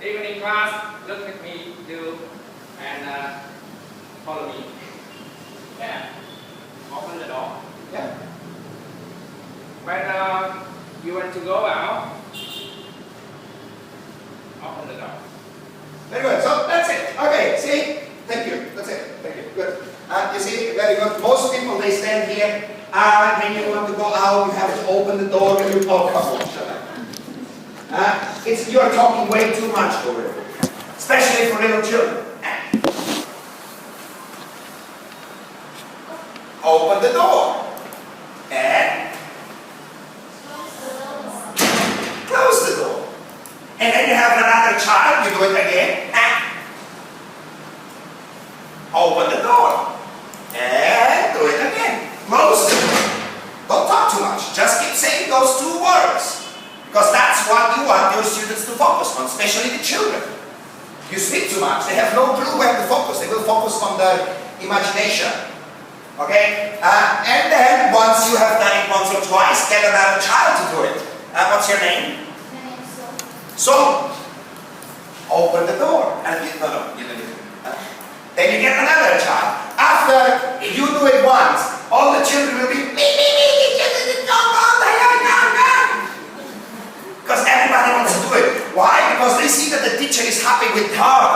Even in class, look at me, do, and follow me. Yeah. Open the door. Yeah. When you want to go out, open the door. Very good. So that's it. Okay, see? Thank you. That's it. Thank you. Good. You see, very good. Most people, they stand here, and when you want to go out, you have to open the door and you, oh, come on, shut up. You're talking way too much over it. Especially for little children. Open the door. And close the door. And then you have another child, you do it again. Open the door. And do it again. Close the door. Don't talk too much. Just keep saying those two words. Because that's what you want your students to focus on, especially the children. You speak too much. They have no clue where to focus. They will focus on the imagination. Okay? And then, once you have done it once or twice, get another child to do it. What's your name? My name is Sol. So, open the door. And then you get another child. After you do it once, all the children will be because everybody wants to do it. Why? Because they see that the teacher is happy with her.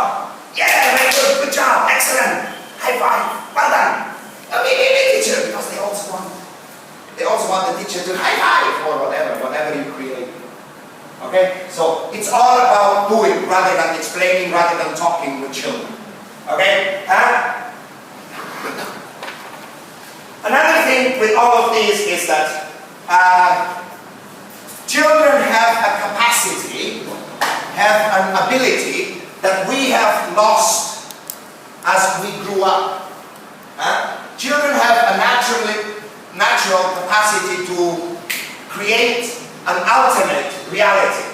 Yeah, very good, good job, excellent. High five, well done. Teacher, because they also want the teacher to high five or whatever you create. Okay? So it's all about doing rather than explaining, rather than talking with children. Okay? Another thing with all of this is that children have a capacity, have an ability that we have lost as we grew up. Children have a natural capacity to create an alternate reality,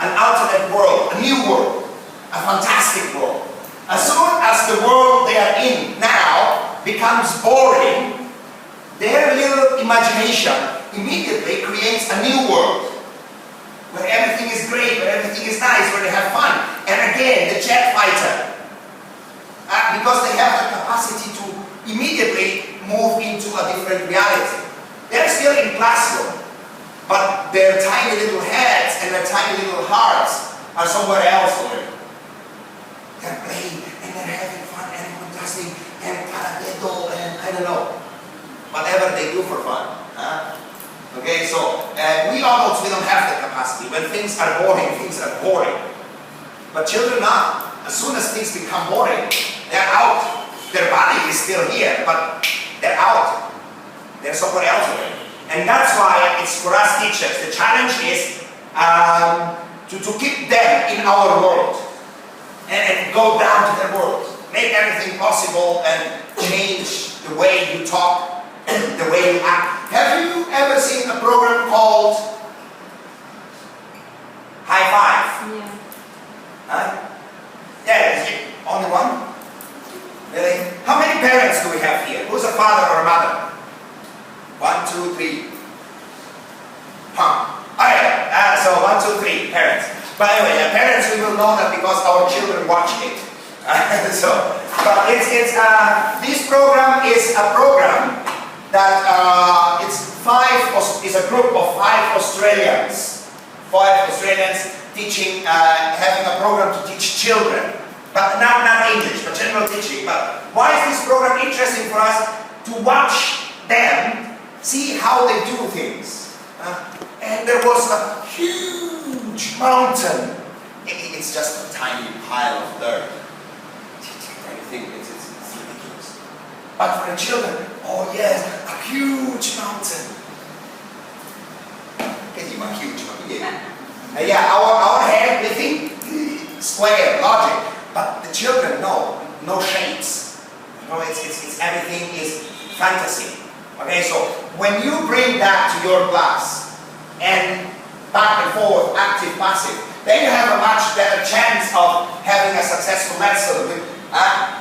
an alternate world, a new world, a fantastic world. As soon as the world they are in now becomes boring, their little imagination immediately creates a new world where everything is great, where everything is nice, where they have fun. And again, the jet fighter. Because they have the capacity to immediately move into a different reality. They're still in classroom, but their tiny little heads and their tiny little hearts are somewhere else already. They're playing and they're having fun and fantastic and paradedo and I don't know. Whatever they do for fun. Okay, so we adults, we don't have the capacity. When things are boring, things are boring. But children not. As soon as things become boring, they're out. Their body is still here, but they're out. They're somewhere else already. And that's why it's for us teachers. The challenge is to keep them in our world and go down to their world. Make everything possible and change the way you talk, the way you act. Have you ever seen a program called High Five? Yeah. Huh? Yeah, is it only one? Really? How many parents do we have here? Who's a father or a mother? 1, 2, 3. Alright, so 1, 2, 3 parents. But anyway, parents, we will know that because our children watch it. But this program is a program that is a group of 5 Australians. 5 Australians teaching, having a program to teach children. But not English, but general teaching. But why is this program interesting for us? To watch them, see how they do things. And there was a huge mountain it's just a tiny pile of dirt. You think it's ridiculous. But for the children, oh yes, a huge mountain. Cái gì mà huge mà cái gì? Yeah, our head, we think square, logic. But the children, no shapes. You know, it's everything is fantasy. Okay, so when you bring that to your class and back and forth, active, passive, then you have a much better chance of having a successful lesson.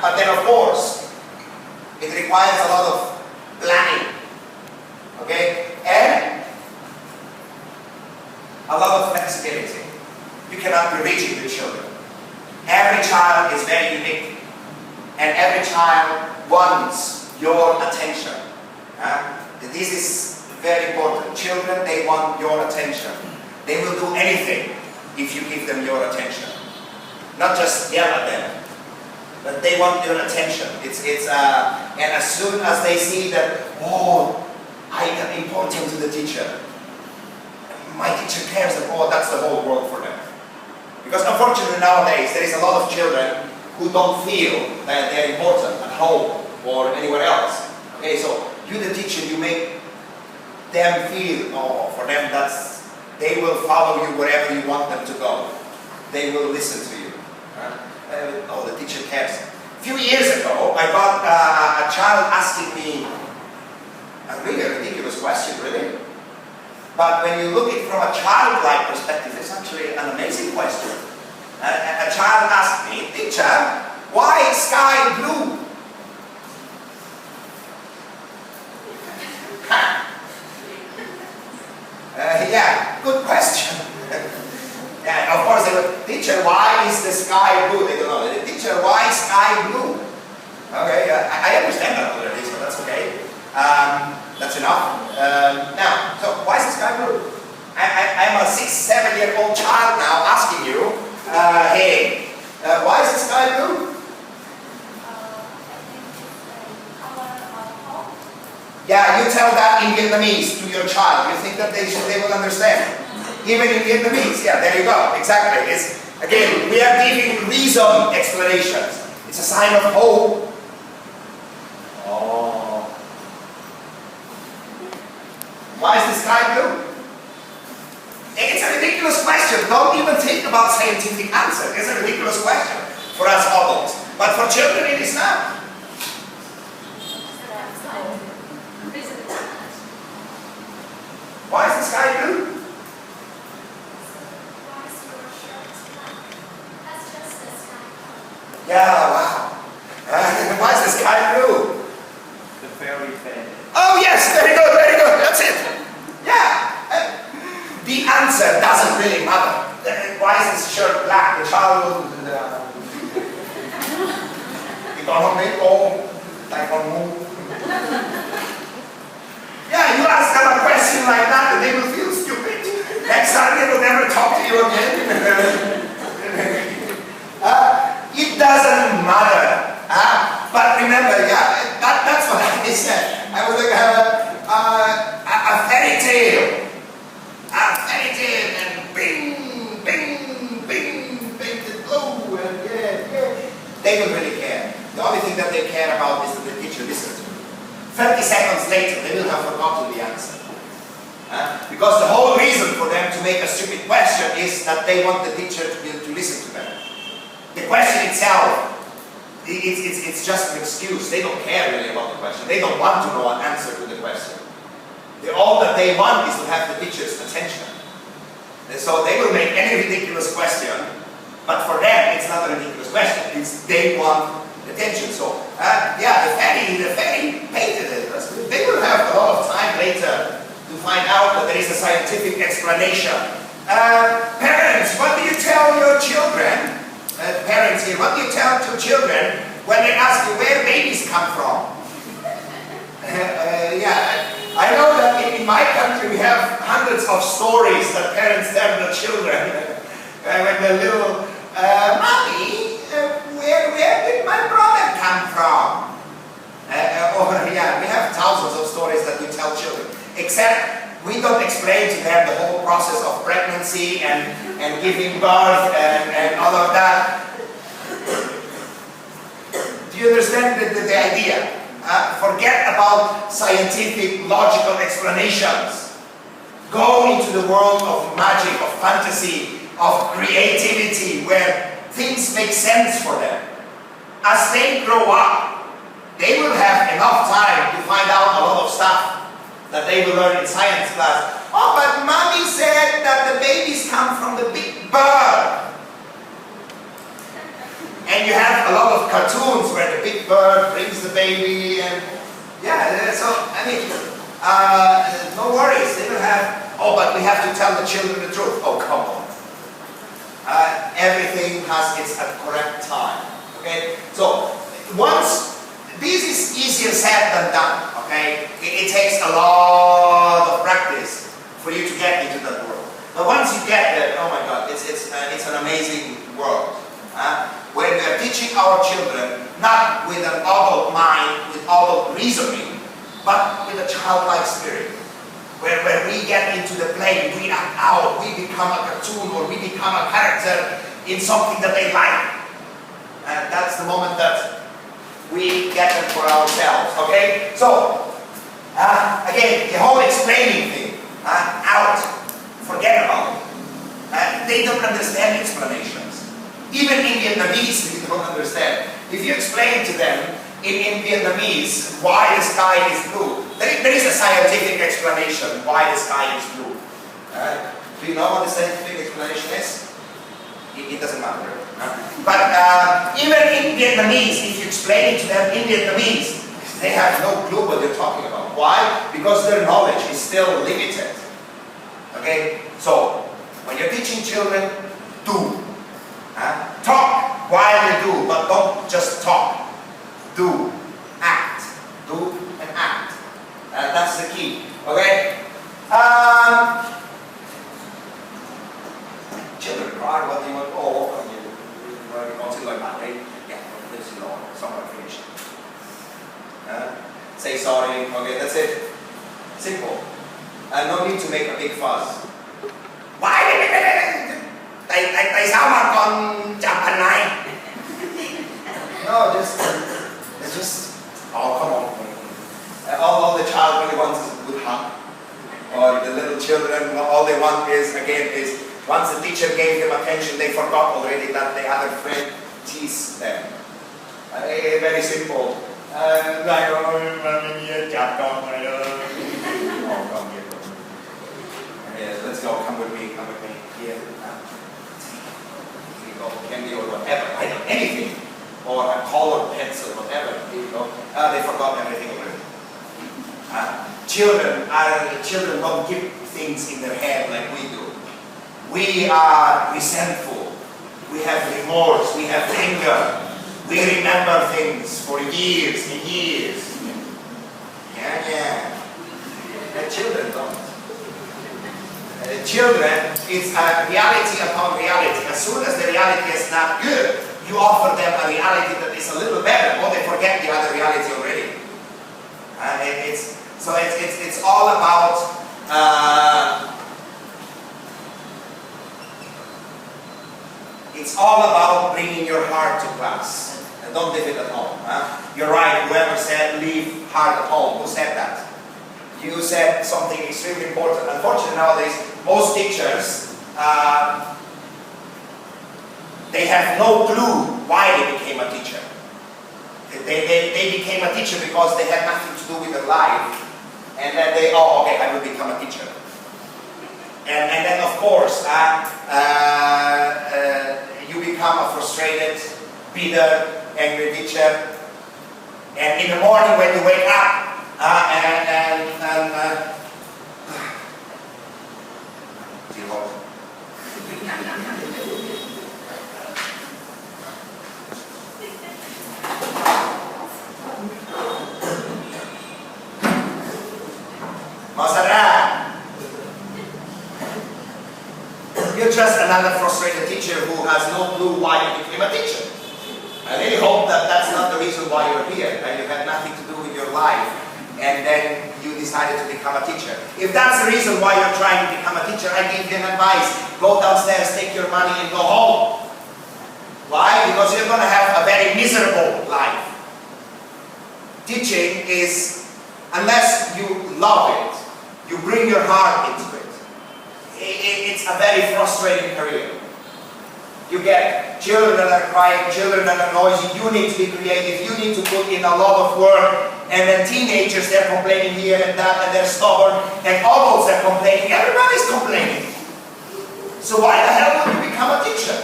But then of course, it requires a lot of planning. Okay, and a lot of flexibility. You cannot be rigid with children. Every child is very unique, and every child wants your attention. This is very important. Children, they want your attention. They will do anything if you give them your attention. Not just yell at them, but they want your attention. And as soon as they see that, oh, I am important to the teacher, my teacher cares, that, oh, that's the whole world for them. Because unfortunately nowadays there is a lot of children who don't feel that they're important at home or anywhere else. Okay, so you the teacher, you make them feel, oh, for them they will follow you wherever you want them to go. They will listen to you. Oh, the teacher cares. A few years ago, I got a child asking me a really ridiculous question, really. But when you look at it from a childlike perspective, it's actually an amazing question. A child asked me, teacher, why is sky blue? Yeah, good question. Yeah, of course, they would, teacher, why is the sky blue? They don't know. Teacher, why is sky blue? Okay, I understand that already, so that's okay. That's enough. Now, so why is the sky blue? I'm a 6-7-year-old child now asking you, hey, why is the sky blue? Yeah, you tell that in Vietnamese to your child. You think that they will understand? Even in Vietnamese, yeah, there you go. Exactly. It's, again, we are giving reason explanations. It's a sign of hope. Oh. Why is the sky blue? It's a ridiculous question. Don't even think about scientific answer. It's a ridiculous question for us adults. But for children, it is not. Why is the sky blue? Yeah, wow. Why is the sky blue? The fairy fan. Oh yes, very good, that's it. Yeah. The answer doesn't really matter. Why is this shirt black? The child will... Yeah, you ask them a question like that and they will feel stupid. Next time they will never talk to you again. It doesn't matter. But remember, yeah, that's what I said. I was like a fairy tale. A fairy tale and bing, bing, bing, bing, oh, and yeah. They don't really care. The only thing that they care about is that the teacher listens to them. 30 seconds later, they will have forgotten the answer. Because the whole reason for them to make a stupid question is that they want the teacher to listen to them. The question itself, it's just an excuse. They don't care really about the question. They don't want to know an answer to the question. All that they want is to have the teacher's attention. And so they will make any ridiculous question, but for them it's not a ridiculous question. It's they want attention. So yeah, the fairy painted it. They will have a lot of time later to find out that there is a scientific explanation. Parents, what do you tell your children? Parents here, what do you tell to children when they ask you where babies come from? Yeah, I know that in my country we have hundreds of stories that parents tell their children when they're little. Mommy, where did my brother come from? Yeah, we have thousands of stories that we tell children. Except We don't explain to them the whole process of pregnancy and giving birth and all of that. Do you understand the idea? Forget about scientific, logical explanations. Go into the world of magic, of fantasy, of creativity, where things make sense for them. As they grow up, they will have enough time to find out a lot of stuff that they will learn in science class. Oh, but mommy said that the babies come from the big bird. And you have a lot of cartoons where the big bird brings the baby and yeah, so I mean, no worries, they will have, oh, but we have to tell the children the truth. Oh, come on. Everything has its correct time, okay? So, this is easier said than done, okay? It takes a lot of practice for you to get into that world. But once you get there, oh my God, it's an amazing world. Where we are teaching our children, not with an adult mind, with adult reasoning, but with a childlike spirit. Where we get into the play, we act out, we become a cartoon or we become a character in something that they like. And that's the moment that we get them for ourselves, okay? So, again, the whole explaining thing, out, forget about it. They don't understand explanations. Even in Vietnamese, they don't understand. If you explain to them in Vietnamese why the sky is blue, there is a scientific explanation why the sky is blue. Do you know what the scientific explanation is? It doesn't matter. But even in Vietnamese, if you explain it to them in Vietnamese, they have no clue what they're talking about. Why? Because their knowledge is still limited. Okay? So, when you're teaching children, do. Talk while you do, but don't just talk. Do. Act. Do and act. That's the key. Okay? Children cry, what do you want? Oh, what you want to like that? Yeah, this is all. Somewhat finished. Say sorry. Okay, that's it. Simple. No need to make a big fuss. Why? Tại sao mà con chụp hình này? No, just oh, come on. All the child really wants is a good hug. Or the little children, all they want is, again, is once the teacher gave them attention, they forgot already that the other friend teased them. Very simple. Like, oh, mommy, chụp con này ơi. Oh, come here. Yeah, let's go, come with me, here. Candy or whatever, I don't know, anything, or a colored pencil, whatever, you know, they forgot everything already. Children don't keep things in their head like we do. We are resentful, we have remorse, we have anger, we remember things for years and years. Yeah. And children don't. Children, it's a reality upon reality. As soon as the reality is not good, you offer them a reality that is a little better, or they forget the other reality already. It's all about bringing your heart to class. And don't leave it at home. You're right. Whoever said leave heart at home, who said that? You said something extremely important. Unfortunately nowadays, most teachers, they have no clue why they became a teacher. They became a teacher because they had nothing to do with their life. And then they, oh, okay, I will become a teacher. And then of course, you become a frustrated, bitter, angry teacher. And in the morning when you wake up, you're just another frustrated teacher who has no clue why you became a teacher. I really hope that that's not the reason why you're here and you had nothing to do with your life, and then you decided to become a teacher. If that's the reason why you're trying to become a teacher, I give you an advice. Go downstairs, take your money and go home. Why? Because you're going to have a very miserable life. Teaching is, unless you love it, you bring your heart into it, it's a very frustrating career. You get children that are crying, children that are noisy, you need to be creative, you need to put in a lot of work, and then teenagers, they're complaining here and that, and they're stubborn, and adults are complaining, everybody's complaining. So why the hell would you become a teacher?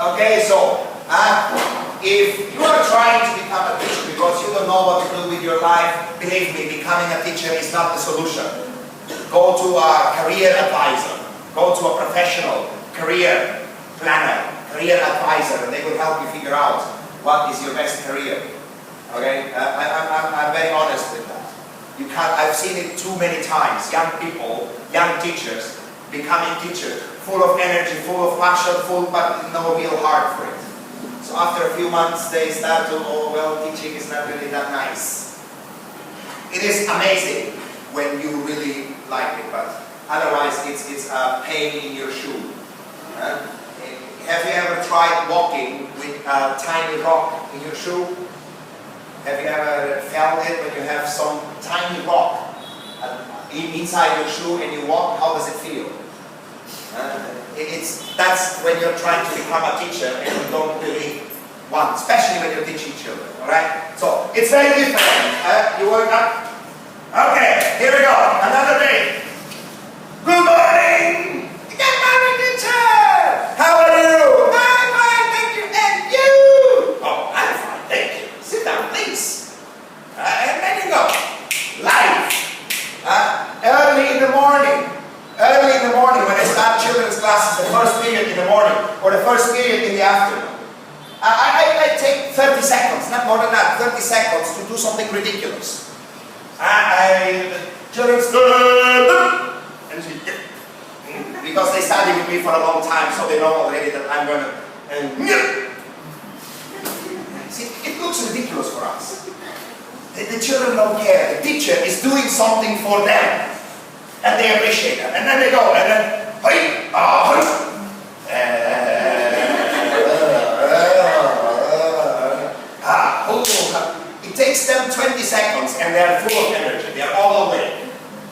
Okay, so, if you are trying to become a teacher because you don't know what to do with your life, believe me, becoming a teacher is not the solution. Go to a career advisor, go to a professional career planner, career advisor, and they will help you figure out what is your best career. Okay, I'm very honest with that. You can't. I've seen it too many times. Young people, young teachers, becoming teachers, full of energy, full of passion, but no real heart for it. So after a few months, they start to, oh well, teaching is not really that nice. It is amazing when you really like it, but otherwise it's a pain in your shoe. Have you ever tried walking with a tiny rock in your shoe? Have you ever felt it when you have some tiny rock inside your shoe and you walk? How does it feel? That's when you're trying to become a teacher and you don't really want, especially when you're teaching children. Alright? So it's very different. You work up. Okay, here we go. Another day. Good morning! Good morning, teacher! How are you? I'm fine, thank you. And you? Oh, I'm fine, thank you. Sit down, please. And then you go. Life. Early in the morning. Early in the morning when I start children's classes, the first period in the morning or the first period in the afternoon. I take 30 seconds, not more than that, 30 seconds to do something ridiculous. Children's because they study with me for a long time, so they know already that I'm going to. See, it looks ridiculous for us. The children don't care. The teacher is doing something for them. And they appreciate that. And then they go, and then, it takes them 20 seconds and they're full of energy. They're all awake.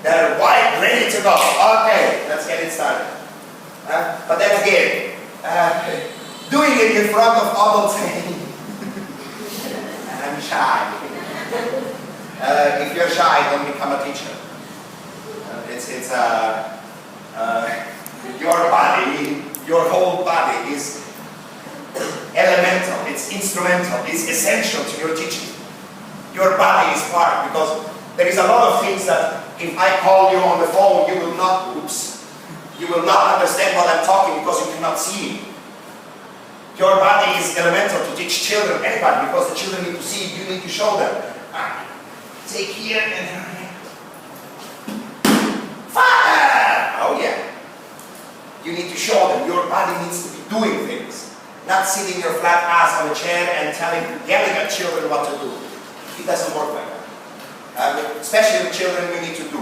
They're wide, ready to go. Okay, let's get it started. But then again, doing it in front of adults, I'm shy. If you're shy, don't become a teacher. Your body, your whole body is elemental, it's instrumental, it's essential to your teaching. Your body is part, because there is a lot of things that if I call you on the phone, you will not understand what I'm talking because you cannot see me. Your body is elemental to teach children, anybody, because the children need to see it, you need to show them. Take here and fire! Oh yeah. You need to show them. Your body needs to be doing things. Not sitting your flat ass on a chair and yelling at children what to do. It doesn't work like that. Especially with children, you need to do.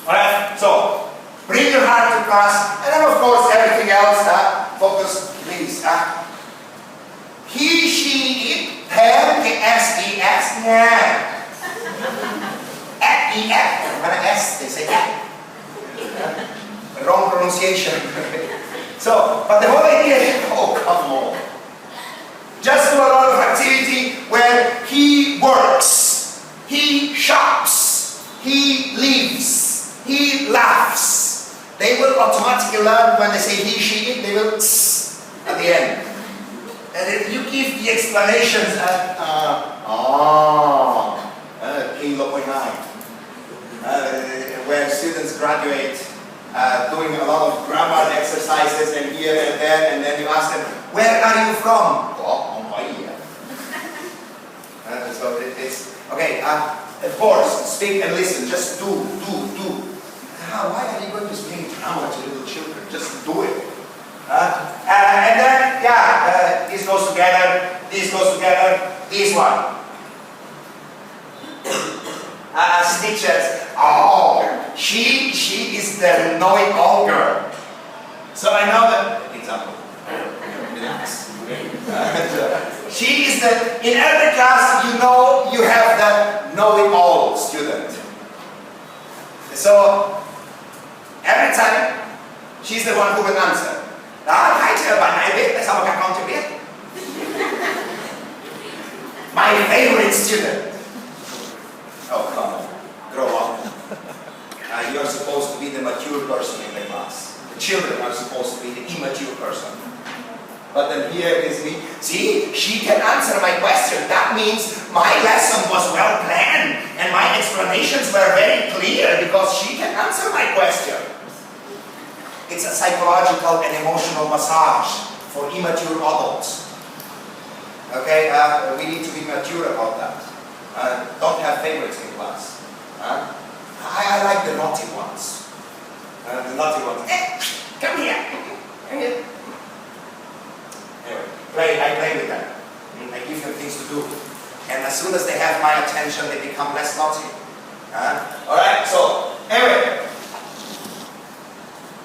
Alright? So, bring your heart to class, and then of course everything else, focus, please. He, she, it, him, S-E-S, yeah. F-E-F. When I S, they say F. Wrong pronunciation. So, but the whole idea, oh come on. Just do a lot of activity where he works, he shops, he lives, he laughs. They will automatically learn when they say he, she, it, they will at the end. And if you give the explanations where students graduate doing a lot of grammar exercises and here and there, and then you ask them, where are you from? Oh, Hawaii. So it's, okay, of course, speak and listen, just do. Why are you going to speak grammar to little children? Just do it. And then, this goes together, this one. class teachers, oh, she is the know-it-all girl. So I know that, example, relax. She is the, in every class, you know, you have the know-it-all student. So, every time, she's the one who will answer. Đó, hãy chờ bạn này biết, tại sao mà các con chưa biết? My favorite student. Oh, come on, grow up. You're supposed to be the mature person in the class. The children are supposed to be the immature person. But then here is me. See, she can answer my question. That means my lesson was well planned and my explanations were very clear because she can answer my question. It's a psychological and emotional massage for immature adults. Okay, we need to be mature about that. Don't have favorites in class. I like the naughty ones. The naughty ones. Hey, come here. Come here. Anyway, I play with them. I give them things to do. And as soon as they have my attention, they become less naughty. Alright, so, anyway.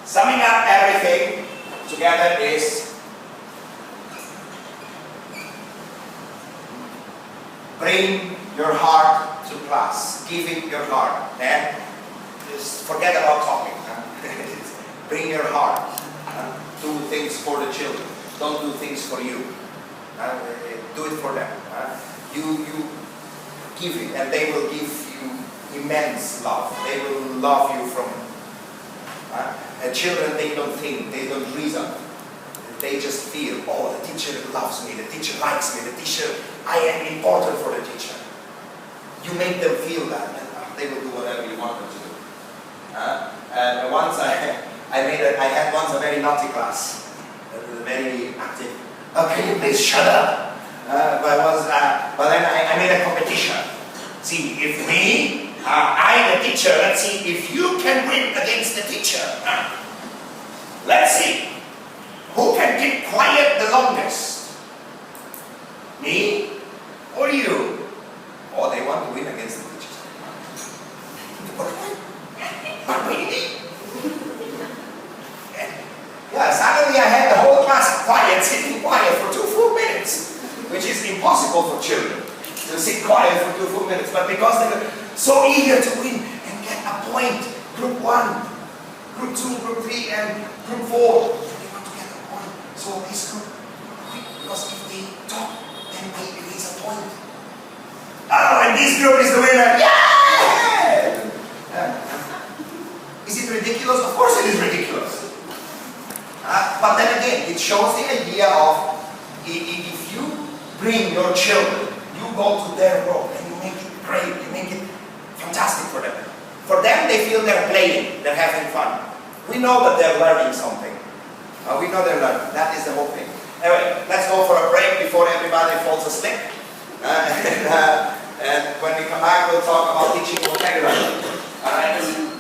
Summing up everything together is bring your heart to class. Give it your heart. And just forget about talking. Bring your heart. Do things for the children. Don't do things for you. Do it for them. You give it and they will give you immense love. They will love you from children, they don't think, they don't reason. They just feel, oh, the teacher loves me, the teacher likes me, the teacher, I am important for the teacher. You make them feel that, and they will do whatever you want them to do. And once I had once a very naughty class, very active. Oh, can you please shut up? But then I made a competition. See, if me, I the teacher, let's see if you can win against the teacher. Let's see. Who can keep quiet the longest? Me or you? Oh, they want to win against the teacher. But really? Yeah, suddenly I had the whole class quiet, sitting quiet for 2 full minutes, which is impossible for children to sit quiet for 2 full minutes. But because they were so eager to win and get a point, group 1, group 2, group 3, and group 4, they want to get a point. So this group, because if they talk, then they release a point. Oh, and this group is the winner! Yeah! Is it ridiculous? Of course it is ridiculous. But then again, it shows the idea of if you bring your children, you go to their world and you make it great, you make it fantastic for them. For them, they feel they're playing, they're having fun. We know that they're learning something. We know they're learning. That is the whole thing. Anyway, let's go for a break before everybody falls asleep. And when we come back, we'll talk about teaching vocabulary. Alright?